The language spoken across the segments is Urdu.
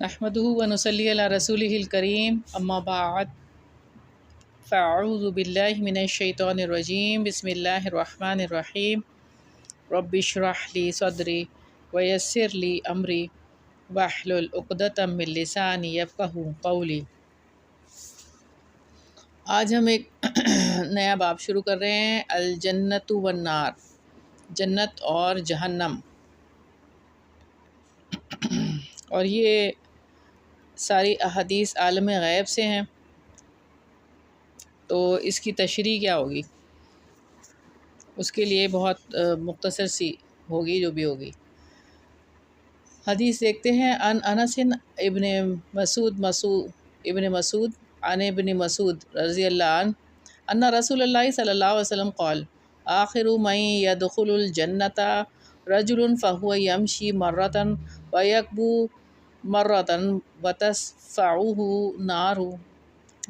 نحمده ونصلي على رسوله الكريم اما بعد فاعوذ بالله من الشيطان الرجيم بسم الله الرحمن الرحيم رب اشرح لي صدري ويسر لي امري واحلل عقدة من لساني يفقهوا قولي۔ آج ہم ایک نیا باب شروع کر رہے ہیں، الجنت والنار، جنت اور جہنم۔ اور یہ ساری احادیث عالم غیب سے ہیں، تو اس کی تشریح کیا ہوگی؟ اس کے لیے بہت مختصر سی ہوگی جو بھی ہوگی۔ حدیث دیکھتے ہیں، ان انس ابن مسعود عن ابن مسعود رضی اللہ عنہ ان رسول اللہ صلی اللہ علیہ وسلم قال آخر من يدخل الجنة رجل فهو يمشي مرة ويكبو مرة وتسفعه نار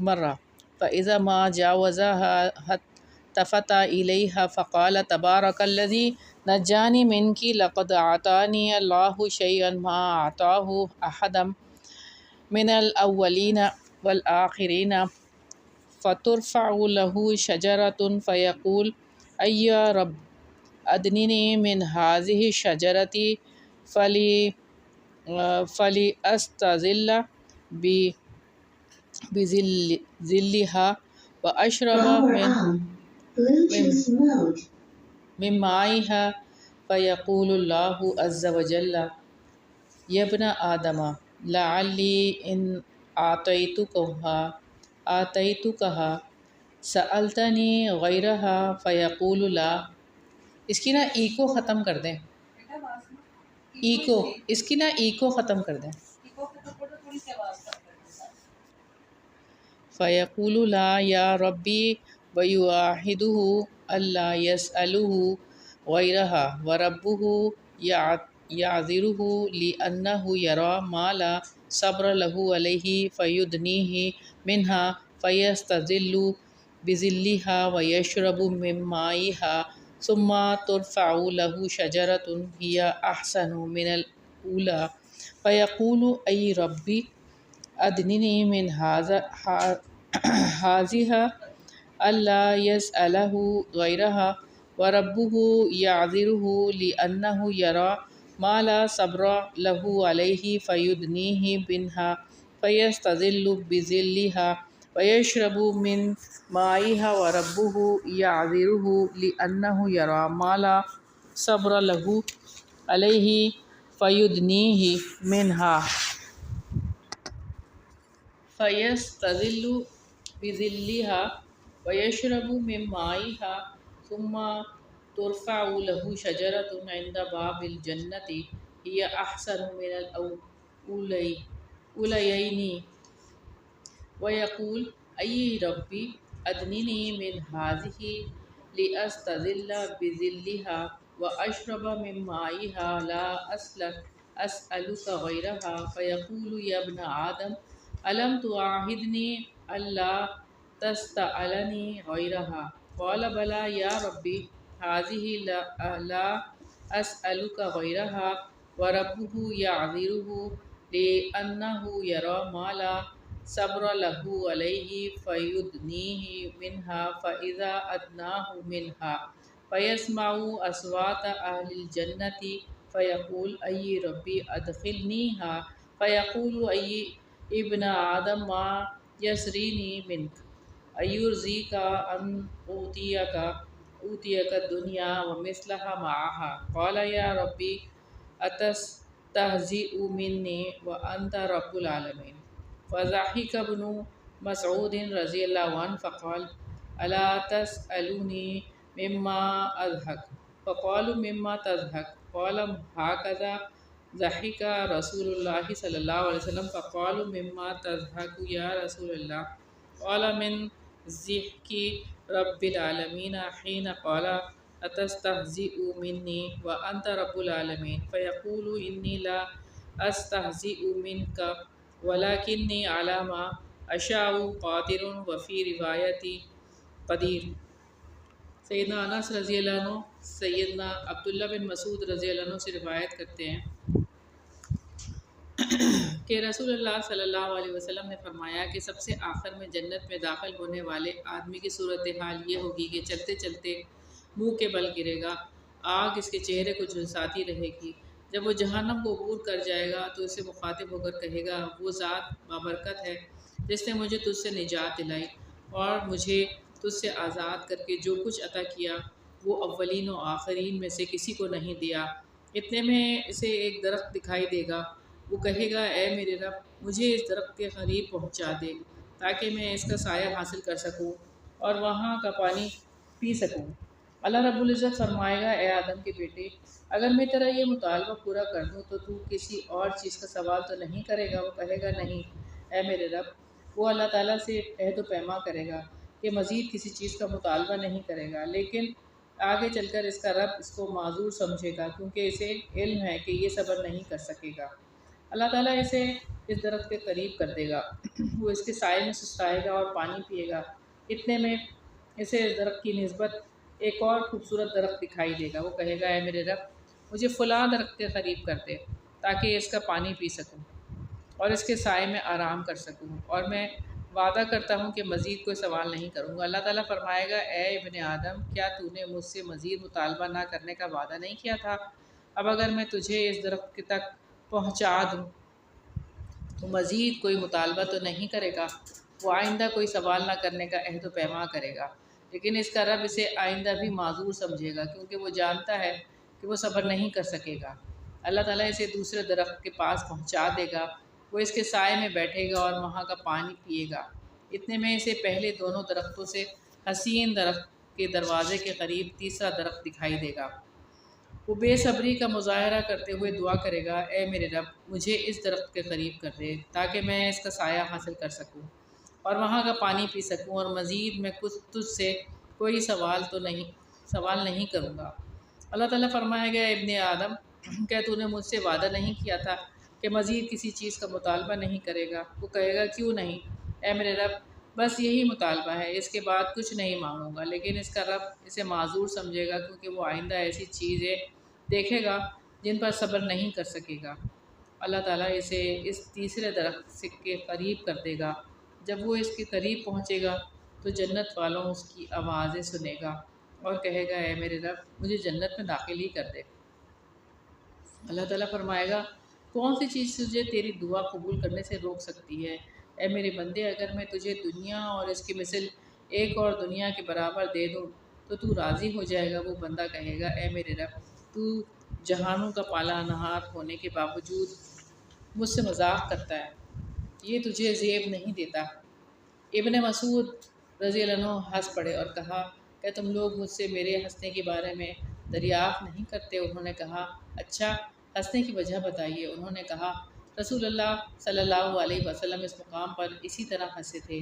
مرة فإذا ما جاوزها التفت إليها فقال تبارك الذي نجاني منك لقد أعطاني الله شيئا ما أعطاه أحدا من الأولين والآخرين فترفع له شجرة فيقول أي رب أدنني من هذه الشجرة فلأستظل بظلها وأشرب من مائها فيقول الله عز وجل يا ابن آدم لعلي إن أعطيتكها سألتني غيرها فيقول لا۔ اس کی نا ایکو ختم کر دیں، ایکو ختم کر دیں۔ فیقول لا یا ربی ویواحدہ اللہ یسألہ غیرہا وربہ یعذرہ لأنہ یرا ما لا صبر لہ علیہ فیدنیہ منہا فیستظل بظلہا ویشرب من مائہا ثم ترفع له شجرة هي أحسن من الأولى فيقول أي ربي أدنني من هذه ألا يسأله غيرها وربه يعذره لأنه يرى ما لا صبر له عليه فيدنيه منها فيستظل بظلها ويشرب من مائها وربه يعذره لأنه يرى ما لا صبر له عليه فيدنيه منها فيستظل بظلها ويشرب من مائها ثم ترفع له شجرة عند باب الجنة هي أحسن من الأوليين ويقول أي ربي أدنني من هذه لأستظل بظلها وأشرب من مائها لا أسألك غيرها فيقول يا ابن آدم ألم تعاهدني ألا تسألني غيرها قال بلى يا ربي هذه لا أسألك غيرها وربه يعذره لأنه يرى ما لا صبر له عليه فيدنيه منها فإذا أدناه منها فيسمع أصوات أهل الجنة فيقول أي ربي أدخلنيها فيقول أي ابن آدم ما يسريني منك أيرزيك أن أوتيك الدنيا ومثلها معها قال يا ربي أتستهزئ مني وأنت رب العالمين فضحك ابن مسعود رضی اللہ عنہ فقال ألا تسألوني مما أضحك فقالوا مما تضحك قال هكذا ضحك رسول الله صلى الله عليه وسلم فقالوا مما تضحك يا رسول الله قال من ضحك رب العالمين حين قال أتستهزئ مني وأنت رب العالمين فيقول إني لا أستهزئ منك ولكني على ما أشاء قادر وفي روایتی قدیر۔ سیدنا انس رضی اللہ عنہ سیدنا عبداللہ بن مسعود رضی اللہ عنہ سے روایت کرتے ہیں کہ رسول اللہ صلی اللہ علیہ وسلم نے فرمایا کہ سب سے آخر میں جنت میں داخل ہونے والے آدمی کی صورتحال یہ ہوگی کہ چلتے چلتے منہ کے بل گرے گا، آگ اس کے چہرے کو جھلساتی رہے گی۔ جب وہ جہنم کو عبور کر جائے گا تو اسے مخاطب ہو کر کہے گا، وہ ذات بابرکت ہے جس نے مجھے تجھ سے نجات دلائی اور مجھے تجھ سے آزاد کر کے جو کچھ عطا کیا وہ اولین و آخرین میں سے کسی کو نہیں دیا۔ اتنے میں اسے ایک درخت دکھائی دے گا، وہ کہے گا، اے میرے رب، مجھے اس درخت کے قریب پہنچا دے تاکہ میں اس کا سایہ حاصل کر سکوں اور وہاں کا پانی پی سکوں۔ اللہ رب العزت فرمائے گا، اے آدم کے بیٹے، اگر میں تیرا یہ مطالبہ پورا کر دوں تو کسی اور چیز کا سوال تو نہیں کرے گا؟ وہ کہے گا، نہیں اے میرے رب۔ وہ اللہ تعالیٰ سے عہد و پیما کرے گا کہ مزید کسی چیز کا مطالبہ نہیں کرے گا، لیکن آگے چل کر اس کا رب اس کو معذور سمجھے گا کیونکہ اسے علم ہے کہ یہ صبر نہیں کر سکے گا۔ اللہ تعالیٰ اسے اس درخت کے قریب کر دے گا، وہ اس کے سائے میں سسرائے گا اور پانی پیے گا۔ اتنے میں اسے اس درخت کی نسبت ایک اور خوبصورت درخت دکھائی دے گا، وہ کہے گا، اے میرے رب، مجھے فلاں درخت کے قریب کر دے تاکہ اس کا پانی پی سکوں اور اس کے سائے میں آرام کر سکوں، اور میں وعدہ کرتا ہوں کہ مزید کوئی سوال نہیں کروں گا۔ اللہ تعالیٰ فرمائے گا، اے ابن آدم، کیا تو نے مجھ سے مزید مطالبہ نہ کرنے کا وعدہ نہیں کیا تھا؟ اب اگر میں تجھے اس درخت تک پہنچا دوں تو مزید کوئی مطالبہ تو نہیں کرے گا۔ وہ آئندہ کوئی سوال نہ کرنے کا عہد و پیما کرے گا، لیکن اس کا رب اسے آئندہ بھی معذور سمجھے گا کیونکہ وہ جانتا ہے کہ وہ صبر نہیں کر سکے گا۔ اللہ تعالیٰ اسے دوسرے درخت کے پاس پہنچا دے گا، وہ اس کے سائے میں بیٹھے گا اور وہاں کا پانی پیے گا۔ اتنے میں اسے پہلے دونوں درختوں سے حسین درخت کے دروازے کے قریب تیسرا درخت دکھائی دے گا۔ وہ بے صبری کا مظاہرہ کرتے ہوئے دعا کرے گا، اے میرے رب، مجھے اس درخت کے قریب کر دے تاکہ میں اس کا سایہ حاصل کر سکوں اور وہاں کا پانی پی سکوں، اور مزید میں تجھ سے کوئی سوال نہیں کروں گا۔ اللہ تعالیٰ فرمائے گا، ابن آدم، کیا تو نے مجھ سے وعدہ نہیں کیا تھا کہ مزید کسی چیز کا مطالبہ نہیں کرے گا؟ وہ کہے گا، کیوں نہیں اے میرے رب، بس یہی مطالبہ ہے، اس کے بعد کچھ نہیں مانگوں گا۔ لیکن اس کا رب اسے معذور سمجھے گا کیونکہ وہ آئندہ ایسی چیزیں دیکھے گا جن پر صبر نہیں کر سکے گا۔ اللہ تعالیٰ اسے اس تیسرے درخت کے قریب کر دے گا۔ جب وہ اس کے قریب پہنچے گا تو جنت والوں اس کی آوازیں سنے گا اور کہے گا، اے میرے رب، مجھے جنت میں داخل ہی کر دے۔ اللہ تعالیٰ فرمائے گا، کون سی چیز تجھے تیری دعا قبول کرنے سے روک سکتی ہے؟ اے میرے بندے، اگر میں تجھے دنیا اور اس کی مثل ایک اور دنیا کے برابر دے دوں تو راضی ہو جائے گا؟ وہ بندہ کہے گا، اے میرے رب، تو جہانوں کا پالا نہار ہونے کے باوجود مجھ سے مذاق کرتا ہے، یہ تجھے زیب نہیں دیتا۔ ابن مسعود رضی اللہ عنہ ہنس پڑے اور کہا، کیا تم لوگ مجھ سے میرے ہنسنے کے بارے میں دریافت نہیں کرتے؟ انہوں نے کہا، اچھا، ہنسنے کی وجہ بتائیے۔ انہوں نے کہا، رسول اللہ صلی اللہ علیہ وسلم اس مقام پر اسی طرح ہنسے تھے۔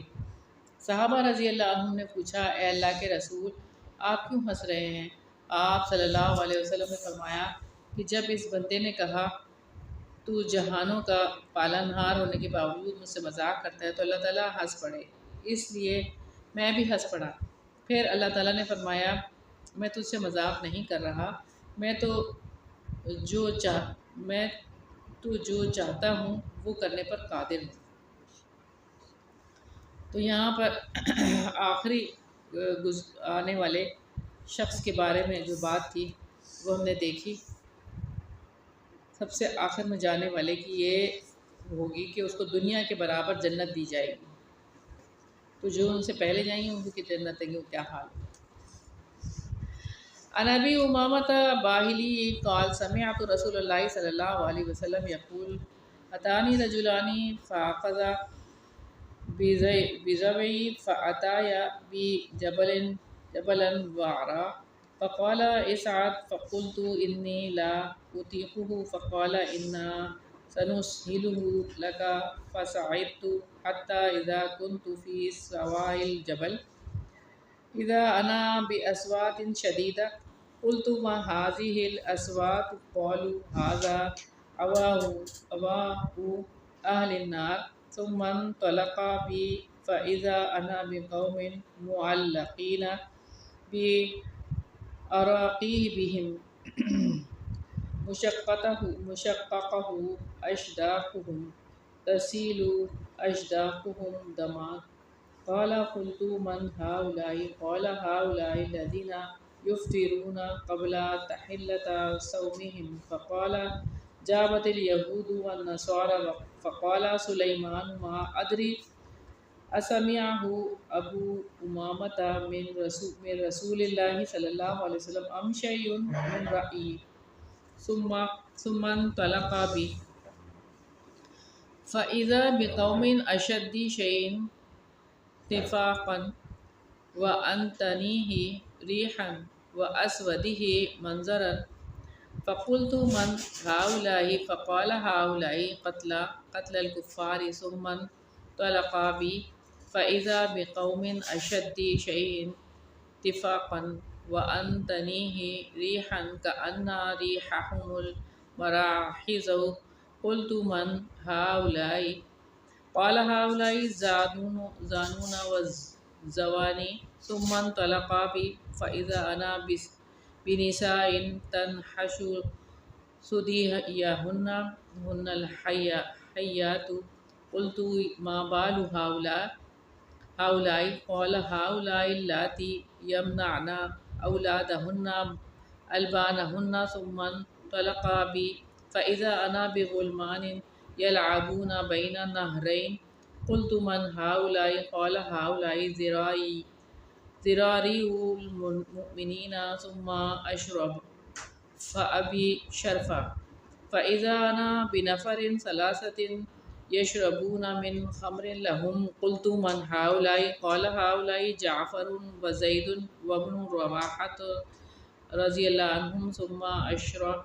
صحابہ رضی اللہ عنہم نے پوچھا، اے اللہ کے رسول، آپ کیوں ہنس رہے ہیں؟ آپ صلی اللہ علیہ وسلم نے فرمایا کہ جب اس بندے نے کہا، تو جہانوں کا پالنہار ہونے کے باوجود مجھ سے مذاق کرتا ہے، تو اللہ تعالیٰ ہنس پڑے، اس لیے میں بھی ہنس پڑا۔ پھر اللہ تعالیٰ نے فرمایا، میں تجھ سے مذاق نہیں کر رہا، میں تو جو چاہتا ہوں وہ کرنے پر قادر ہوں۔ تو یہاں پر آخری آنے والے شخص کے بارے میں جو بات تھی وہ ہم نے دیکھی۔ سب سے آخر میں جانے والے کی یہ ہوگی کہ اس کو دنیا کے برابر جنت دی جائے گی، تو جو ان سے پہلے جائیں گے ان کی جنت کی کیا حال ہے۔ عن ابی امامۃ باہلی قال سمعت رسول اللہ صلی اللہ علیہ وسلم یقول اتانی رجلان فاخذا بزوی فاتایا جبلا وعرا فقال اسعد فقلت انی لا اطیقه فقال انا سنسهله لك فصعدت حتى اذا كنت في سواء الجبل اذا انا باصوات شديدة قلت ما هذه الاصوات قالوا هذا اواه اهل النار ثم انطلق بي فاذا انا بقوم معلقين بأراقيبهم مشققه أشداقهم تسيل أشداقهم دما. قال قلت من هؤلاء؟ قال هؤلاء الذين يفطرون قبل تحلة صومهم. فقال جابت اليهود والنصارى. فقال سليمان ما أدري أسمعه أبو أمامة من رسول الله صلى الله عليه وسلم أم شيء من رأيي. ثم انطلق بي فإذا بقوم أشد شيء اتفاقا وأنتنيه ريحا وأسوده منظرا. فقلت من هؤلاء؟ فقال هؤلاء قتل الكفار. ثم انطلقا بي فإذا بقوم أشد شيء اتفاقا وأنتنيه ريحا كأن ريحهم المراحز. قلت من هؤلاء؟ قال هؤلاء زانون والزواني. ثم انطلقا بي فإذا أنا بنساء تنحش ثديهن هن الحيات. قلت ما بال هؤلاء؟ قال هؤلاء اللاتي يمنعن أولادهن ألبانهن. ثم انطلقا بي فإذا أنا بغلمان يلعبون بين النهرين. قلت من هؤلاء؟ قال هؤلاء ذراري المؤمنين. ثم أشرب فأبي شرفا فإذا أنا بنفر ثلاثة يشربون من خمر لهم. قلت من هؤلاء؟ قال هؤلاء جعفر وزيد وابن رواحة رضي الله عنهم. ثم أشرب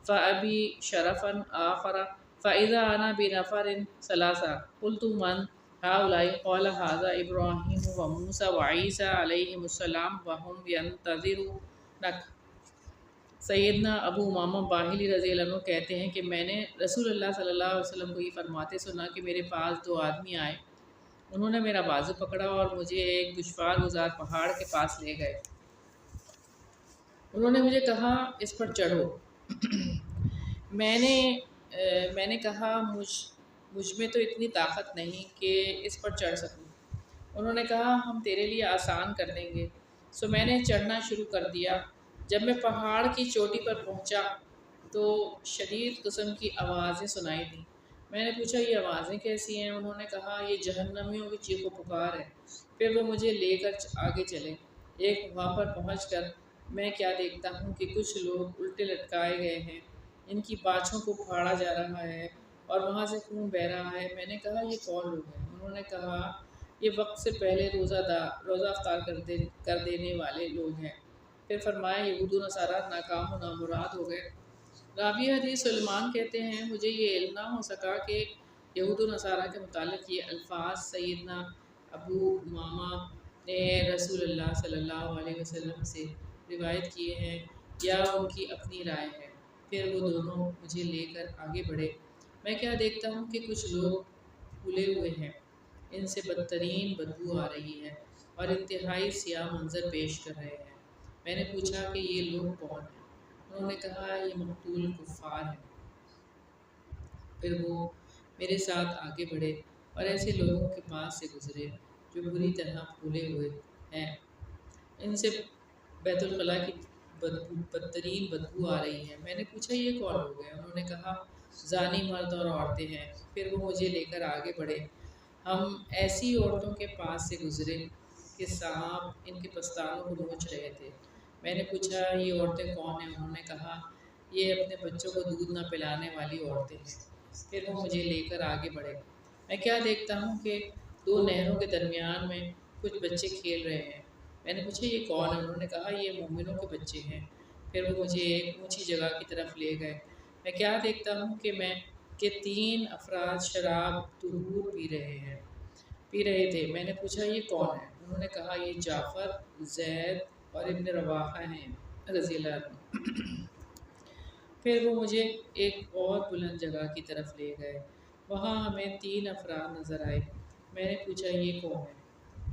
فأبي شرفا آخر فإذا أنا بنفر ثلاثة. قلت من هؤلاء؟ قال هذا إبراهيم وموسى وعيسى عليهم السلام وهم ينتظرونك. سیدنا ابو امامہ باہلی رضی اللہ عنہ کہتے ہیں کہ میں نے رسول اللہ صلی اللہ علیہ وسلم کو یہ فرماتے سنا کہ میرے پاس دو آدمی آئے. انہوں نے میرا بازو پکڑا اور مجھے ایک دشوار گزار پہاڑ کے پاس لے گئے. انہوں نے مجھے کہا اس پر چڑھو. میں نے کہا مجھ میں تو اتنی طاقت نہیں کہ اس پر چڑھ سکوں. انہوں نے کہا ہم تیرے لیے آسان کر دیں گے. سو میں نے چڑھنا شروع کر دیا. جب میں پہاڑ کی چوٹی پر پہنچا تو شدید قسم کی آوازیں سنائی دیں. میں نے پوچھا یہ آوازیں کیسی ہیں؟ انہوں نے کہا یہ جہنمیوں کی چیخ و پکار ہے. پھر وہ مجھے لے کر آگے چلے. ایک وہاں پر پہنچ کر میں کیا دیکھتا ہوں کہ کچھ لوگ الٹے لٹکائے گئے ہیں. ان کی باچھوں کو پھاڑا جا رہا ہے اور وہاں سے خون بہہ رہا ہے. میں نے کہا یہ کون لوگ ہیں؟ انہوں نے کہا یہ وقت سے پہلے روزہ افطار کر دینے والے لوگ ہیں. پھر فرمایا یہود و نصارہ ناکام و نامراد ہو گئے. راوی حدیث سلمان کہتے ہیں مجھے یہ علم نہ ہو سکا کہ یہود و نصارہ کے متعلق یہ الفاظ سیدنا ابو امامہ نے رسول اللہ صلی اللہ علیہ وسلم سے روایت کیے ہیں یا ان کی اپنی رائے ہے. پھر وہ دونوں مجھے لے کر آگے بڑھے. میں کیا دیکھتا ہوں کہ کچھ لوگ پھولے ہوئے ہیں. ان سے بدترین بدبو آ رہی ہے اور انتہائی سیاہ منظر پیش کر رہے ہیں. میں نے پوچھا کہ یہ لوگ کون ہیں؟ انہوں نے کہا یہ مقتول کفار ہیں. پھر وہ میرے ساتھ آگے بڑھے اور ایسے لوگوں کے پاس سے گزرے جو بری طرح پھولے ہوئے ہیں. ان سے بیت الخلاء کی بدترین بدبو آ رہی ہے. میں نے پوچھا یہ کون لوگ ہیں؟ انہوں نے کہا زانی مرد اور عورتیں ہیں. پھر وہ مجھے لے کر آگے بڑھے. ہم ایسی عورتوں کے پاس سے گزرے کہ سانپ ان کے پستانوں کو نوچ رہے تھے. میں نے پوچھا یہ عورتیں کون ہیں؟ انہوں نے کہا یہ اپنے بچوں کو دودھ نہ پلانے والی عورتیں ہیں. پھر وہ مجھے لے کر آگے بڑھے. میں کیا دیکھتا ہوں کہ دو نہروں کے درمیان میں کچھ بچے کھیل رہے ہیں. میں نے پوچھا یہ کون ہیں؟ انہوں نے کہا یہ مومنوں کے بچے ہیں. پھر وہ مجھے ایک اونچی جگہ کی طرف لے گئے. میں کیا دیکھتا ہوں کہ 3 افراد شراب طہور پی رہے تھے. میں نے پوچھا یہ کون ہیں؟ انہوں نے کہا یہ جعفر، زید اور ابن رواحہ ہیں رضی اللہ عنہ. پھر وہ مجھے ایک اور بلند جگہ کی طرف لے گئے. وہاں ہمیں 3 افراد نظر آئے. میں نے پوچھا یہ کون ہیں؟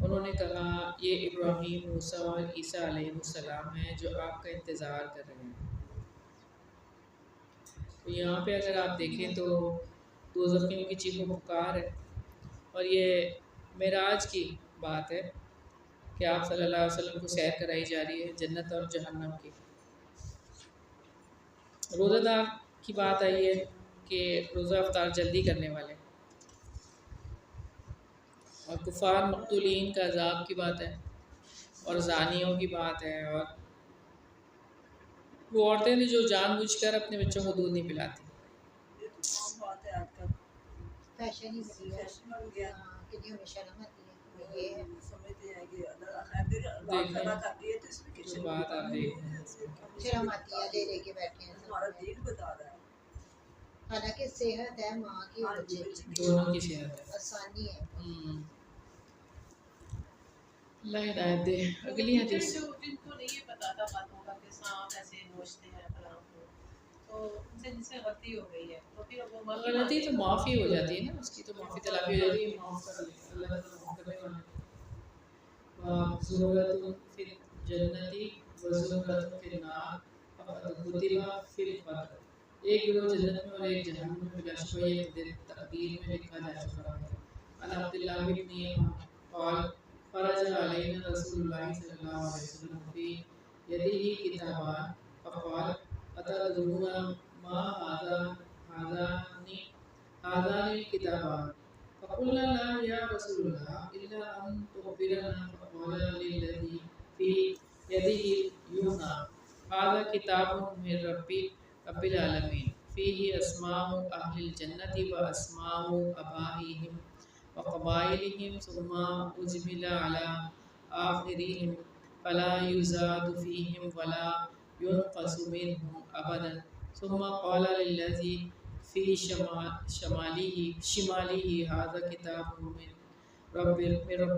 انہوں نے کہا یہ ابراہیم، موسیٰ اور عیسیٰ علیہ السلام ہیں جو آپ کا انتظار کر رہے ہیں. تو یہاں پہ اگر آپ دیکھیں تو دوزخ کی ان کی چیخ و پکار ہے۔ اور یہ معراج کی بات ہے کہ آپ صلی اللہ علیہ وسلم کو سیر کرائی جا رہی ہے جنت اور جہنم کی۔ روزہ دار کی بات آئی ہے کہ روزہ افطار جلدی کرنے والے، اور کفار مقتولین کا عذاب کی بات ہے، اور زانیوں کی بات ہے، اور وہ عورتیں تھیں جو جان بوجھ کر اپنے بچوں کو دودھ نہیں پلاتی۔ فیشن ہی بن گیا کہ نہیں ہمیں شرم آتی ہے، یہ سمجھتے ہیں کہ جو بات آپ دیکھیں شرم آتی ہے، لے کے بیٹھے ہیں ہمارا دین بتا رہا ہے۔ حالانکہ صحت ہے ماں کی اور بچے کی، دونوں کی صحت ہے، آسانی ہے۔ اللہ ہدایت دے۔ اگلی حدیث، جن کو نہیں پتا تھا باتوں کا کہ سانپ ایسے نوچتے ہیں فلاں کو، تو ان سے جس سے غلطی ہو گئی ہے تو پھر وہ غلطی تو معافی ہو جاتی ہے نا، اس کی تو معافی طلبی ہو جاتی ہے، معاف کر لیں اللہ تعالیٰ معاف کرنے والا ہے۔ ضرورت فی الجنتی و ضرورت فی النار فقد کتب فی القدر، ایک گروہ جنت میں اور ایک جہنم میں بلا شبہ یہ تقدیر میں لکھا جا چکا ہے۔ عن عبداللہ بن قال فرج علینا رسول اللہ صلی اللہ علیہ وسلم فی یدہ کتابان فقال اتدرون ما هذان الكتابان فقلنا لا یا رسول اللہ الا ان تخبرنا فقال للذی فی یدہ یمنا هذا کتاب من رب العالمین فیہ اسماء اہل الجنة و اسماء آبائہم وقبائلہم ثم اجمل علی آخرہم فلا یزاد فیہم ولا ينقص منهم ابدا ثم قال للذی فی شماله هذا کتاب من رب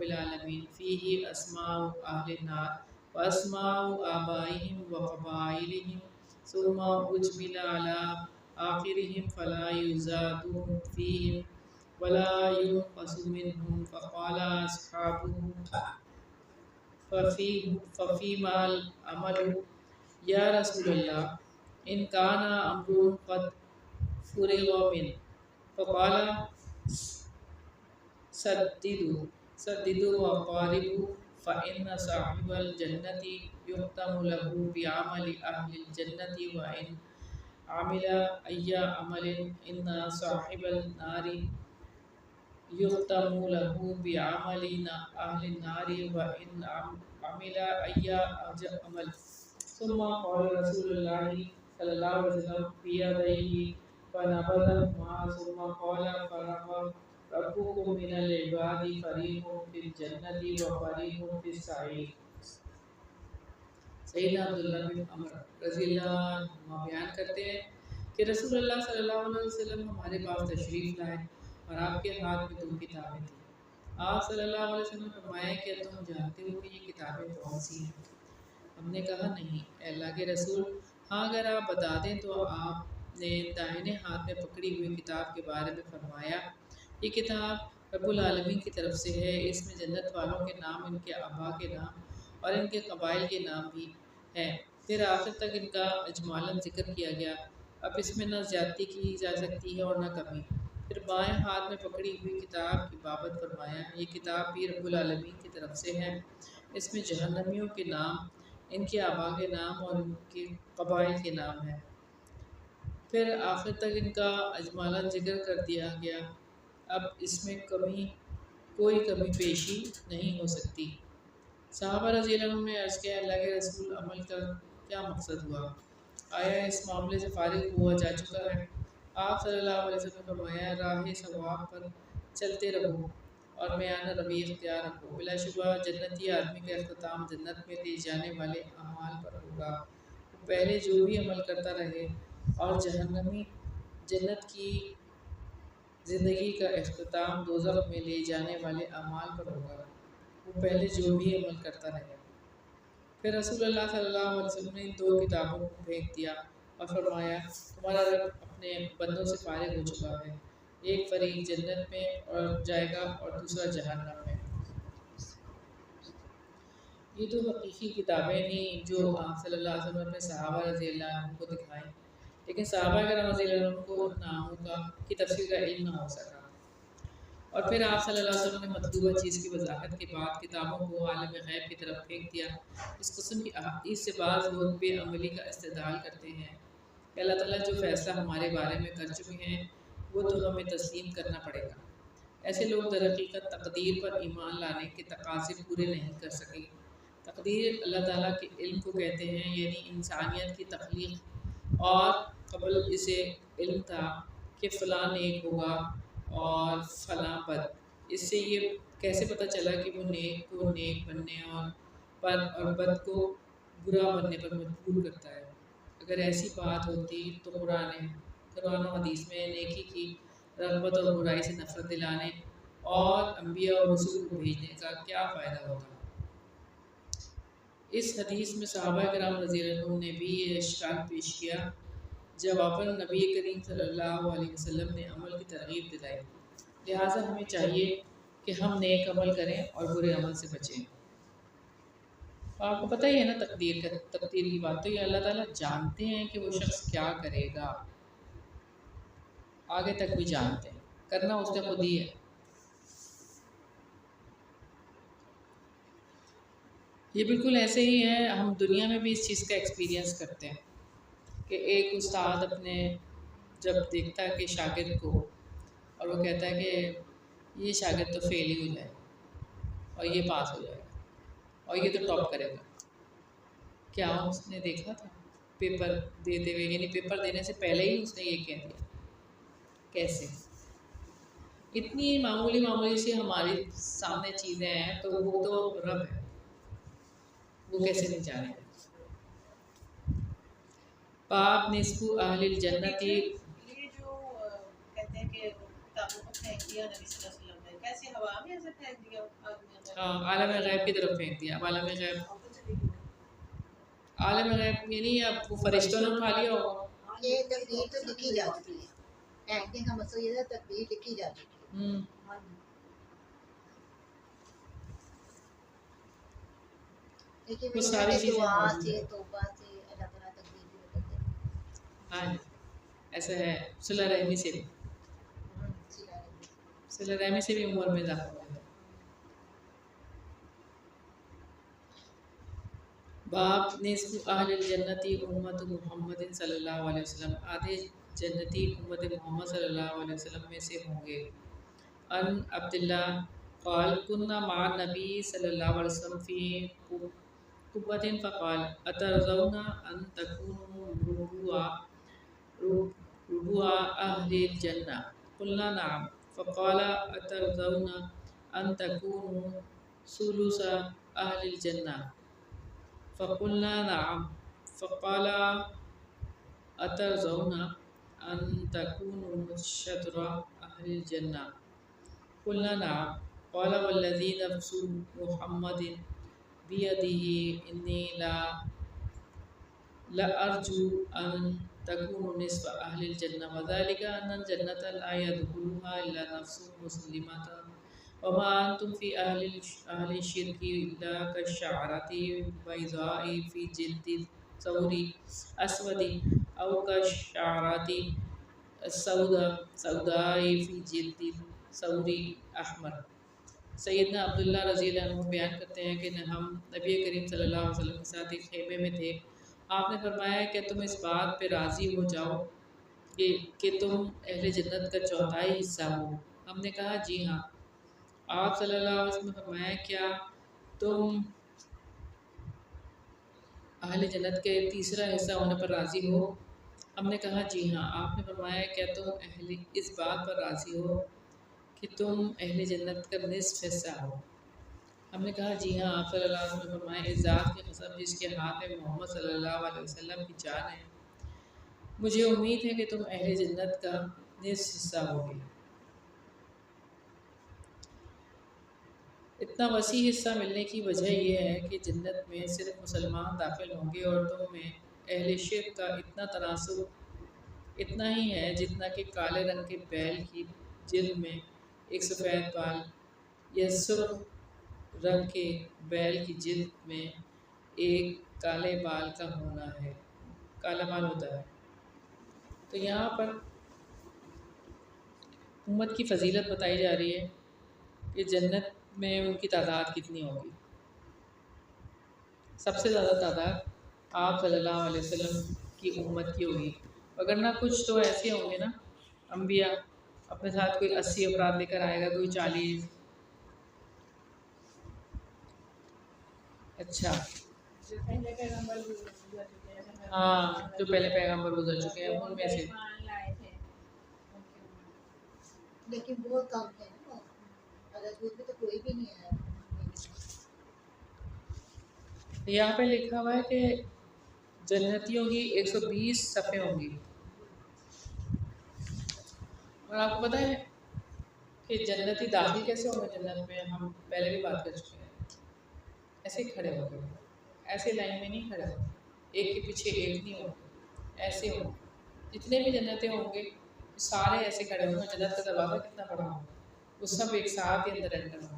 العالمین فیہ اسماء اہل النار واسماء آبائہم وقبائلہم ثم اجمل علی آخرہم فلا یزاد فیہم ولا ينقص منهم فقال اصحابہ ففیما العمل یا رسول اللہ ان کان امر قد فرغ من فقال سددوا وقاربوا فإن صاحب الجنة يختم له بعمل أهل الجنة وإن عمل أي عمل إن صاحب النار يختم له بعمل أهل النار وإن عمل أي عمل ثم قال رسول الله صلى الله عليه وسلم بيديه فنبذهما ثم قال فرغ ربكم من العباد فريق في الجنة وفريق في السعير۔ سیدنا عبداللہ بن عمر رضی اللہ عنہ بیان کرتے ہیں کہ رسول اللہ صلی اللہ علیہ وسلم ہمارے پاس تشریف لائے اور آپ کے ہاتھ میں 2 کتابیں تھیں۔ آپ صلی اللہ علیہ وسلم نے فرمایا کہ تم جانتے ہو کہ یہ کتابیں کون سی ہیں؟ ہم نے کہا نہیں اے اللہ کے رسول، ہاں اگر آپ بتا دیں تو۔ آپ نے دائنے ہاتھ میں پکڑی ہوئی کتاب کے بارے میں فرمایا یہ کتاب رب العالمین کی طرف سے ہے، اس میں جنت والوں کے نام، ان کے آبا کے نام اور ان کے قبائل کے نام بھی ہیں۔ پھر آخر تک ان کا اجمالاً ذکر کیا گیا۔ اب اس میں نہ زیادتی کی جا سکتی ہے اور نہ کمی۔ پھر بائیں ہاتھ میں پکڑی ہوئی کتاب کی بابت فرمایا یہ کتاب بھی رب العالمین کی طرف سے ہے، اس میں جہنمیوں کے نام، ان کے آبا کے نام اور ان کے قبائل کے نام ہیں۔ پھر آخر تک ان کا اجمالاً ذکر کر دیا گیا۔ اب اس میں کوئی کمی پیشی نہیں ہو سکتی۔ صحابہ رضی اللہ عنہ نے عرض کیا اللہ کے رسول عمل کا کیا مقصد ہوا؟ آیا اس معاملے سے فارغ ہوا جا چکا ہے؟ آپ صلی اللہ علیہ وسلم نے فرمایا راہ ثواب پر چلتے رہو اور میانہ روی اختیار رکھو، بلا شبہ جنتی آدمی کا اختتام جنت میں لے جانے والے اعمال پر ہوگا۔ وہ پہلے جو بھی عمل کرتا رہے، اور جہنمی جنت کی زندگی کا اختتام دوزخ میں لے جانے والے اعمال پر ہوگا، وہ پہلے جو بھی عمل کرتا رہے۔ پھر رسول اللہ صلی اللہ علیہ وسلم نے ان 2 کتابوں کو پھینک دیا اور فرمایا تمہارا رب اپنے بندوں سے فارغ ہو چکا ہے، ایک فریق جنت میں اور جائے گا اور دوسرا جہنم میں۔ یہ تو حقیقی کتابیں تھیں جو آپ صلی اللہ علیہ وسلم نے صحابہ رضی اللہ عنہ کو دکھائیں لیکن صحابہ کرام رضی اللہ عنہ کو ناموں کی تفسیر کا علم نہ ہو سکا۔ اور پھر آپ صلی اللہ علیہ وسلم نے مطلوبہ چیز کی وضاحت کے بعد کتابوں کو عالم غیب کی طرف پھینک دیا۔ اس قسم کی احادیث سے بعض لوگ بے عملی کا استدلال کرتے ہیں کہ اللہ تعالیٰ جو فیصلہ ہمارے بارے میں کر چکے ہیں وہ تو ہمیں تسلیم کرنا پڑے گا۔ ایسے لوگ در حقیقت تقدیر پر ایمان لانے کے تقاضے پورے نہیں کر سکے۔ تقدیر اللہ تعالیٰ کے علم کو کہتے ہیں، یعنی انسانیت کی تخلیق، اور قبل اسے علم تھا کہ فلاں نیک ہوگا اور فلاں بد۔ اس سے یہ کیسے پتہ چلا کہ وہ نیک کو نیک بننے اور بد کو برا بننے پر مجبور کرتا ہے؟ اگر ایسی بات ہوتی تو قرآن و حدیث میں نیکی کی رغبت اور برائی سے نفرت دلانے اور انبیاء اور رسول کو بھیجنے کا کیا فائدہ ہوتا؟ اس حدیث میں صحابہ کرام رضی اللہ عنہ نے بھی یہ اشکال پیش کیا۔ جواباً نبی کریم صلی اللہ علیہ وسلم نے عمل کی ترغیب دلائی، لہٰذا ہمیں چاہیے کہ ہم نیک عمل کریں اور برے عمل سے بچیں۔ آپ کو پتہ ہی ہے نا تقدیر کی بات، تو یہ اللہ تعالیٰ جانتے ہیں کہ وہ شخص کیا کرے گا، آگے تک بھی جانتے ہیں، کرنا اس نے خود ہی ہے۔ یہ بالکل ایسے ہی ہے، ہم دنیا میں بھی اس چیز کا ایکسپیرینس کرتے ہیں کہ ایک استاد اپنے جب دیکھتا ہے کہ شاگرد کو، اور وہ کہتا ہے کہ یہ شاگرد تو فیل ہی ہو جائے اور یہ پاس ہو جائے گا اور یہ تو ٹاپ کرے گا، کیا اس نے دیکھا تھا پیپر دیتے ہوئے؟ یعنی پیپر دینے سے پہلے ہی اس نے یہ کہہ دیا۔ کیسے؟ اتنی معمولی سی ہماری سامنے چیزیں ہیں، تو وہ تو رب ہے، وہ کیسے نہیں جانے گا؟ باب نصف اہل الجنت، یہ جو کہتے ہیں کہ کتابوں کو پھینک دیا نبی صلی اللہ علیہ وسلم نے، کیسے ہوا میں ایسے پھینک دیا؟ ہاں، عالم غیب کی طرف پھینک دیا۔ اب عالم غیب یعنی اب وہ فرشتوں نے اٹھا لیا ہوگا۔ یہ تقدیر تو لکھی جا چکی ہے، پھینکنے کا مطلب یہ ہے تقدیر لکھی جا چکی ہے۔ لیکن وہ ساری چیزیں دعا سے توبہ سے اللہ تعالیٰ تقدیر بھی بدل دیتا ہے۔ ہاں ایسا ہے، صلہ رحمی سے بھی، صلہ رحمی سے بھی عمر میں اضافہ ہوتا ہے۔ باب نصف اہل الجنتی امت محمد صلی اللہ علیہ وسلم، آدھے جنتی امت محمد صلی اللہ علیہ وسلم میں سے ہوں گے۔ ان عبداللہ قال كنا مع النبی صلی اللہ علیہ وسلم فی قبۃ فقال اترضون ان تکونوا ربع اہل الجنہ قلنا نعم فقال اترضون ان تکونوا ثلث اہل الجنہ فقلنا نعم فقال اترضون ان تكونوا شطر اہل الجنہ قلنا نعم قال والذی نفس محمد بیدہ انی لأرجو ان تكونوا نصف اہل الجنہ وذلك ان الجنة لا يدخلها الا نفس مسلمة وما انتم في اہل الشرك الا كالشعرة البيضاء في جلد ثور اسود او كالشعرة السوداء في جلد ثور احمر۔ سیدنا عبداللہ رضی اللہ عنہ بیان کرتے ہیں کہ ہم نبی کریم صلی اللہ علیہ وسلم کے ساتھ ایک خیمے میں تھے۔ آپ نے فرمایا کہ تم اس بات پہ راضی ہو جاؤ کہ تم اہل جنت کا چوتھائی حصہ ہو؟ ہم نے کہا جی ہاں۔ آپ صلی اللہ علیہ وسلم نے فرمایا کیا تم اہل جنت کے تیسرا حصہ ہونے پر راضی ہو؟ ہم نے کہا جی ہاں۔ آپ نے فرمایا کیا تم اس بات پر راضی ہو کہ تم اہل جنت کا نصف حصہ ہو؟ ہم نے کہا جی ہاں۔ آپ صلی اللہ علیہ وسلم نے فرمایا اس ذات کی قسم جس کے ہاتھ میں محمد صلی اللہ علیہ وسلم کی جان ہے، مجھے امید ہے کہ تم اہل جنت کا نصف حصہ ہوگے۔ اتنا وسیع حصہ ملنے کی وجہ یہ ہے کہ جنت میں صرف مسلمان داخل ہوں گے، اور تم میں اہل شرک کا اتنا تناسب اتنا ہی ہے جتنا کہ کالے رنگ کے بیل کی جلد میں ایک سفید بال یا سرخ رنگ کے بیل کی جلد میں ایک کالے بال کا ہونا ہے، کالا بال ہوتا ہے۔ تو یہاں پر امت کی فضیلت بتائی جا رہی ہے کہ جنت میں ان کی تعداد کتنی ہوگی. سب سے زیادہ تعداد آپ صلی اللہ علیہ وسلم کی امت کی ہوگی، وگرنہ کچھ تو ایسے ہوں گے نا انبیاء اپنے ساتھ کوئی 80 افراد لے کر آئے گا، کوئی 40. اچھا ہاں، جو پہلے پیغمبر گزر چکے ہیں ان میں سے. لیکن بہت کم تھے نا وہ، حضرت میں تو کوئی بھی نہیں آیا. یہاں پہ لکھا ہوا ہے کہ جنتیوں کی 120 صفیں ہوں گی. اور آپ کو پتہ ہے کہ جنتی داخل کیسے ہوں گے جنت میں؟ ہم پہلے بھی بات کر چکے ہیں. ایسے کھڑے ہو گئے، ایسے لائن میں نہیں کھڑے ہو، ایک کے پیچھے ایک نہیں ہو، ایسے ہو. جتنے بھی جنتیں ہوں گے سارے ایسے کھڑے ہوں گے. جنت کا دروازہ کتنا بڑا ہوگا، وہ سب ایک ساتھ ہی اندر انٹر ہوں گے.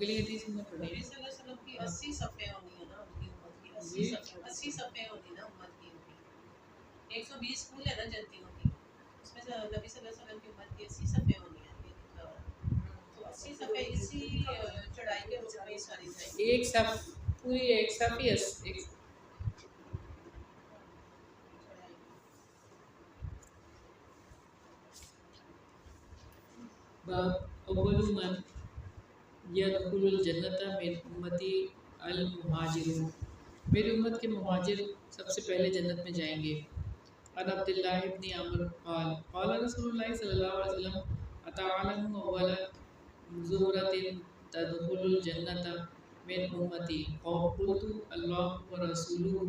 اگلی حدیث میں پڑھیں. نبی صلی اللہ علیہ وسلم کی 80 صفیں ہونی ہے نا ان کی امت کی. 80 صفیں ہونی نا امت کی ان کی. 120 کل ہے نا جنتیوں کی، اس میں سے نبی صلی اللہ علیہ وسلم کی امت کی 80 صفیں ہونی ہیں. یہ لکھا ہوا ہے تو 80 صفیں اسی چڑھائی کے رخ میں ہی ساری جائیں گی. ایک صف پوری ایک صف ہی ایک باب اول من یدخل الجنت من امتی المہاجرون. میری امت کے مہاجر سب سے پہلے جنت میں جائیں گے. عن عبداللہ ابن عمر قال قال رسول اللہ صلی اللہ علیہ وسلم اتعلم اول زمرۃ تدخل الجنت من امتی قلت اللہ ورسولہ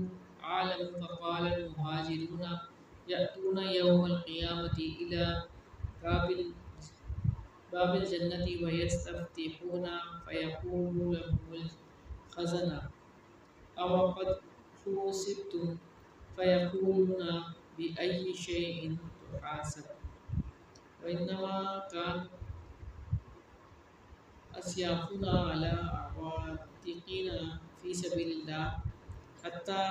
عالم. فقال المہاجرون یأتون یوم القیامۃ الی باب الجنت ویستفتحون فیقول لهم الخزنہ او قد حوسبتم فیقولون بأي شيء تحاسب وإنما كان أسيافنا على عواتقنا في سبيل الله حتى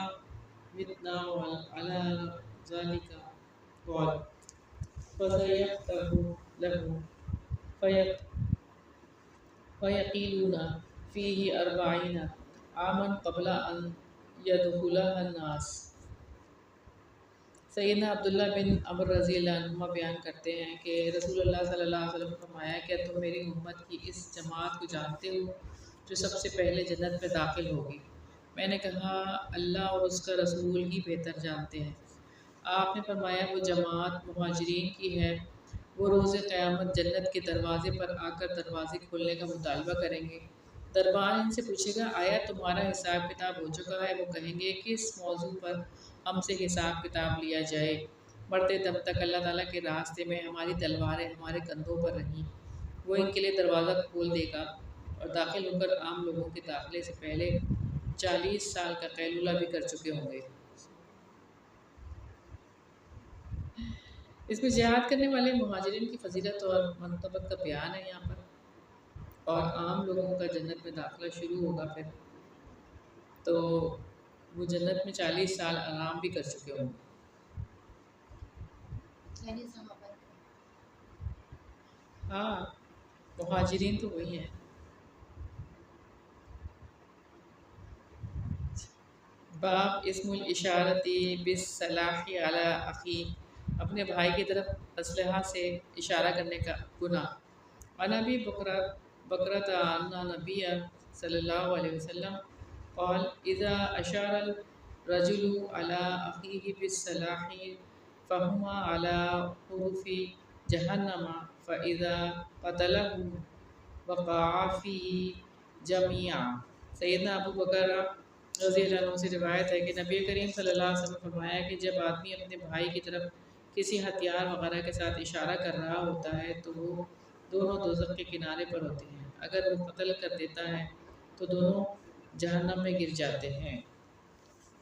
متنا على ذلك. قال فسيفتح له فيقيلون فيه 40 عاما قبل أن يدخلها الناس. سیدنا عبداللہ بن عمر رضی اللہ عنہما بیان کرتے ہیں کہ رسول اللہ صلی اللہ علیہ وسلم نے فرمایا کہ تم میری امت کی اس جماعت کو جانتے ہو جو سب سے پہلے جنت میں داخل ہوگی. میں نے کہا اللہ اور اس کا رسول ہی بہتر جانتے ہیں. آپ نے فرمایا وہ جماعت مہاجرین کی ہے، وہ روز قیامت جنت کے دروازے پر آ کر دروازے کھولنے کا مطالبہ کریں گے. دربان ان سے پوچھے گا آیا تمہارا حساب کتاب ہو چکا ہے؟ وہ کہیں گے کس موضوع پر ہم سے حساب کتاب لیا جائے؟ مرتے دم تک اللہ تعالیٰ کے راستے میں ہماری تلواریں ہمارے کندھوں پر رہیں. وہ ان کے لیے دروازہ کھول دے گا اور داخل ہو کر عام لوگوں کے داخلے سے پہلے 40 سال کا قیلولہ بھی کر چکے ہوں گے. اس میں جہاد کرنے والے مہاجرین کی فضیلت اور منقبت کا بیان ہے یہاں پر، اور عام لوگوں کا جنت میں داخلہ شروع ہوگا. پھر تو وہ جنت میں 40 سال آرام بھی کر چکے ہوں گے. یعنی صحابہ ہاں مہاجرین تو وہی ہیں. باب اسم الاشارتی بالسلاح علی اخی. اپنے بھائی کی طرف اسلحہ سے اشارہ کرنے کا گناہ. عن ابی بکرۃ ان نبی صلی اللہ علیہ وسلم قال اذا اشار الرجل على اخیہ بالسلاح فہما على حروف جہنم فاذا قتلہ وقعا فیہ جمیعا. سیدنا ابو بکر رضی اللہ عنہ سے روایت ہے کہ نبی کریم صلی اللہ علیہ وسلم نے فرمایا کہ جب آدمی اپنے بھائی کی طرف کسی ہتھیار وغیرہ کے ساتھ اشارہ کر رہا ہوتا ہے تو وہ دونوں دوزخ کے کنارے پر ہوتے ہیں. اگر وہ قتل کر دیتا ہے تو دونوں جہنم میں گر جاتے ہیں.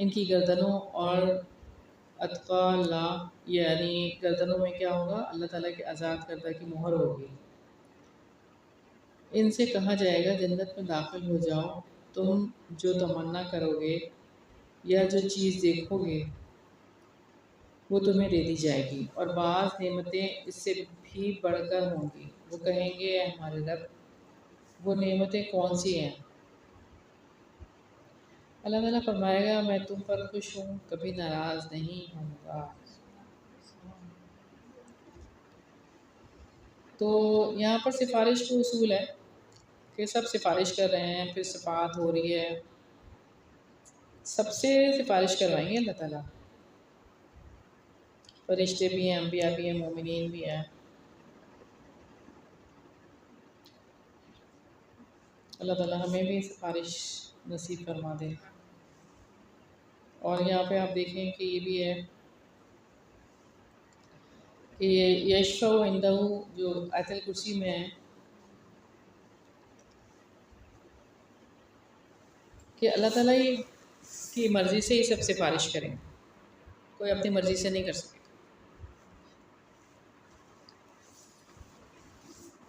ان کی گردنوں اور اتقا اللہ یعنی گردنوں میں کیا ہوگا؟ اللہ تعالیٰ کے آزاد کردہ کی مہر ہوگی۔ ان سے کہا جائے گا جنت میں داخل ہو جاؤ، تم جو تمنا کرو گے یا جو چیز دیکھو گے وہ تمہیں دے دی جائے گی، اور بعض نعمتیں اس سے بھی بڑھ کر ہوں گی۔ وہ کہیں گے اے ہمارے رب، وہ نعمتیں کون سی ہیں؟ اللہ تعالیٰ فرمائے گا میں تم پر خوش ہوں، کبھی ناراض نہیں ہوں گا۔ تو یہاں پر سفارش کا اصول ہے کہ سب سفارش کر رہے ہیں، پھر صفات ہو رہی ہے، سب سے سفارش کروائیں گے اللہ تعالیٰ، فرشتے بھی ہیں، انبیاء بھی ہیں، مومنین بھی ہیں۔ اللہ تعالیٰ ہمیں بھی سفارش نصیب فرما دے۔ اور یہاں پہ آپ دیکھیں کہ یہ بھی ہے کہ یشفع عندہ جو آیت الکرسی میں ہے کہ اللہ تعالیٰ کی مرضی سے ہی سب سفارش کریں، کوئی اپنی مرضی سے نہیں کر سکے۔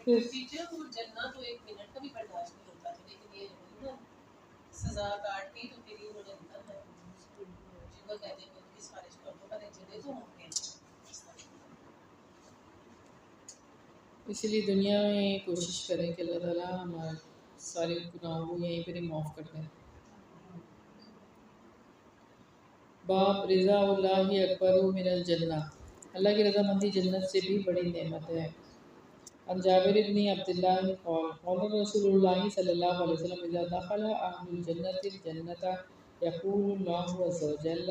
ٹیچر وہ جنت تو ایک منٹ کا بھی برداشت نہیں ہوتا تھا، لیکن یہ نا سزا کاٹ کے تو پھر انہوں نے اندر ہے جن کو کہتے ہیں کہ سفارش کر دو پر جگہ تو ہوں گے۔ اسی لیے دنیا میں کوشش کریں کہ اللہ تعالیٰ ہمارے سارے گناہوں کو یہیں پر ہی معاف کر دیں۔ باب رضا اللہ اکبر من الجنہ، اللہ کی رضا مندی جنت سے بھی بڑی نعمت ہے۔ عن جابر بن عبداللہ قال قال رسول اللہ صلی اللہ علیہ وسلم اذا دخل اہل الجنة الجنة يقول الله عز وجل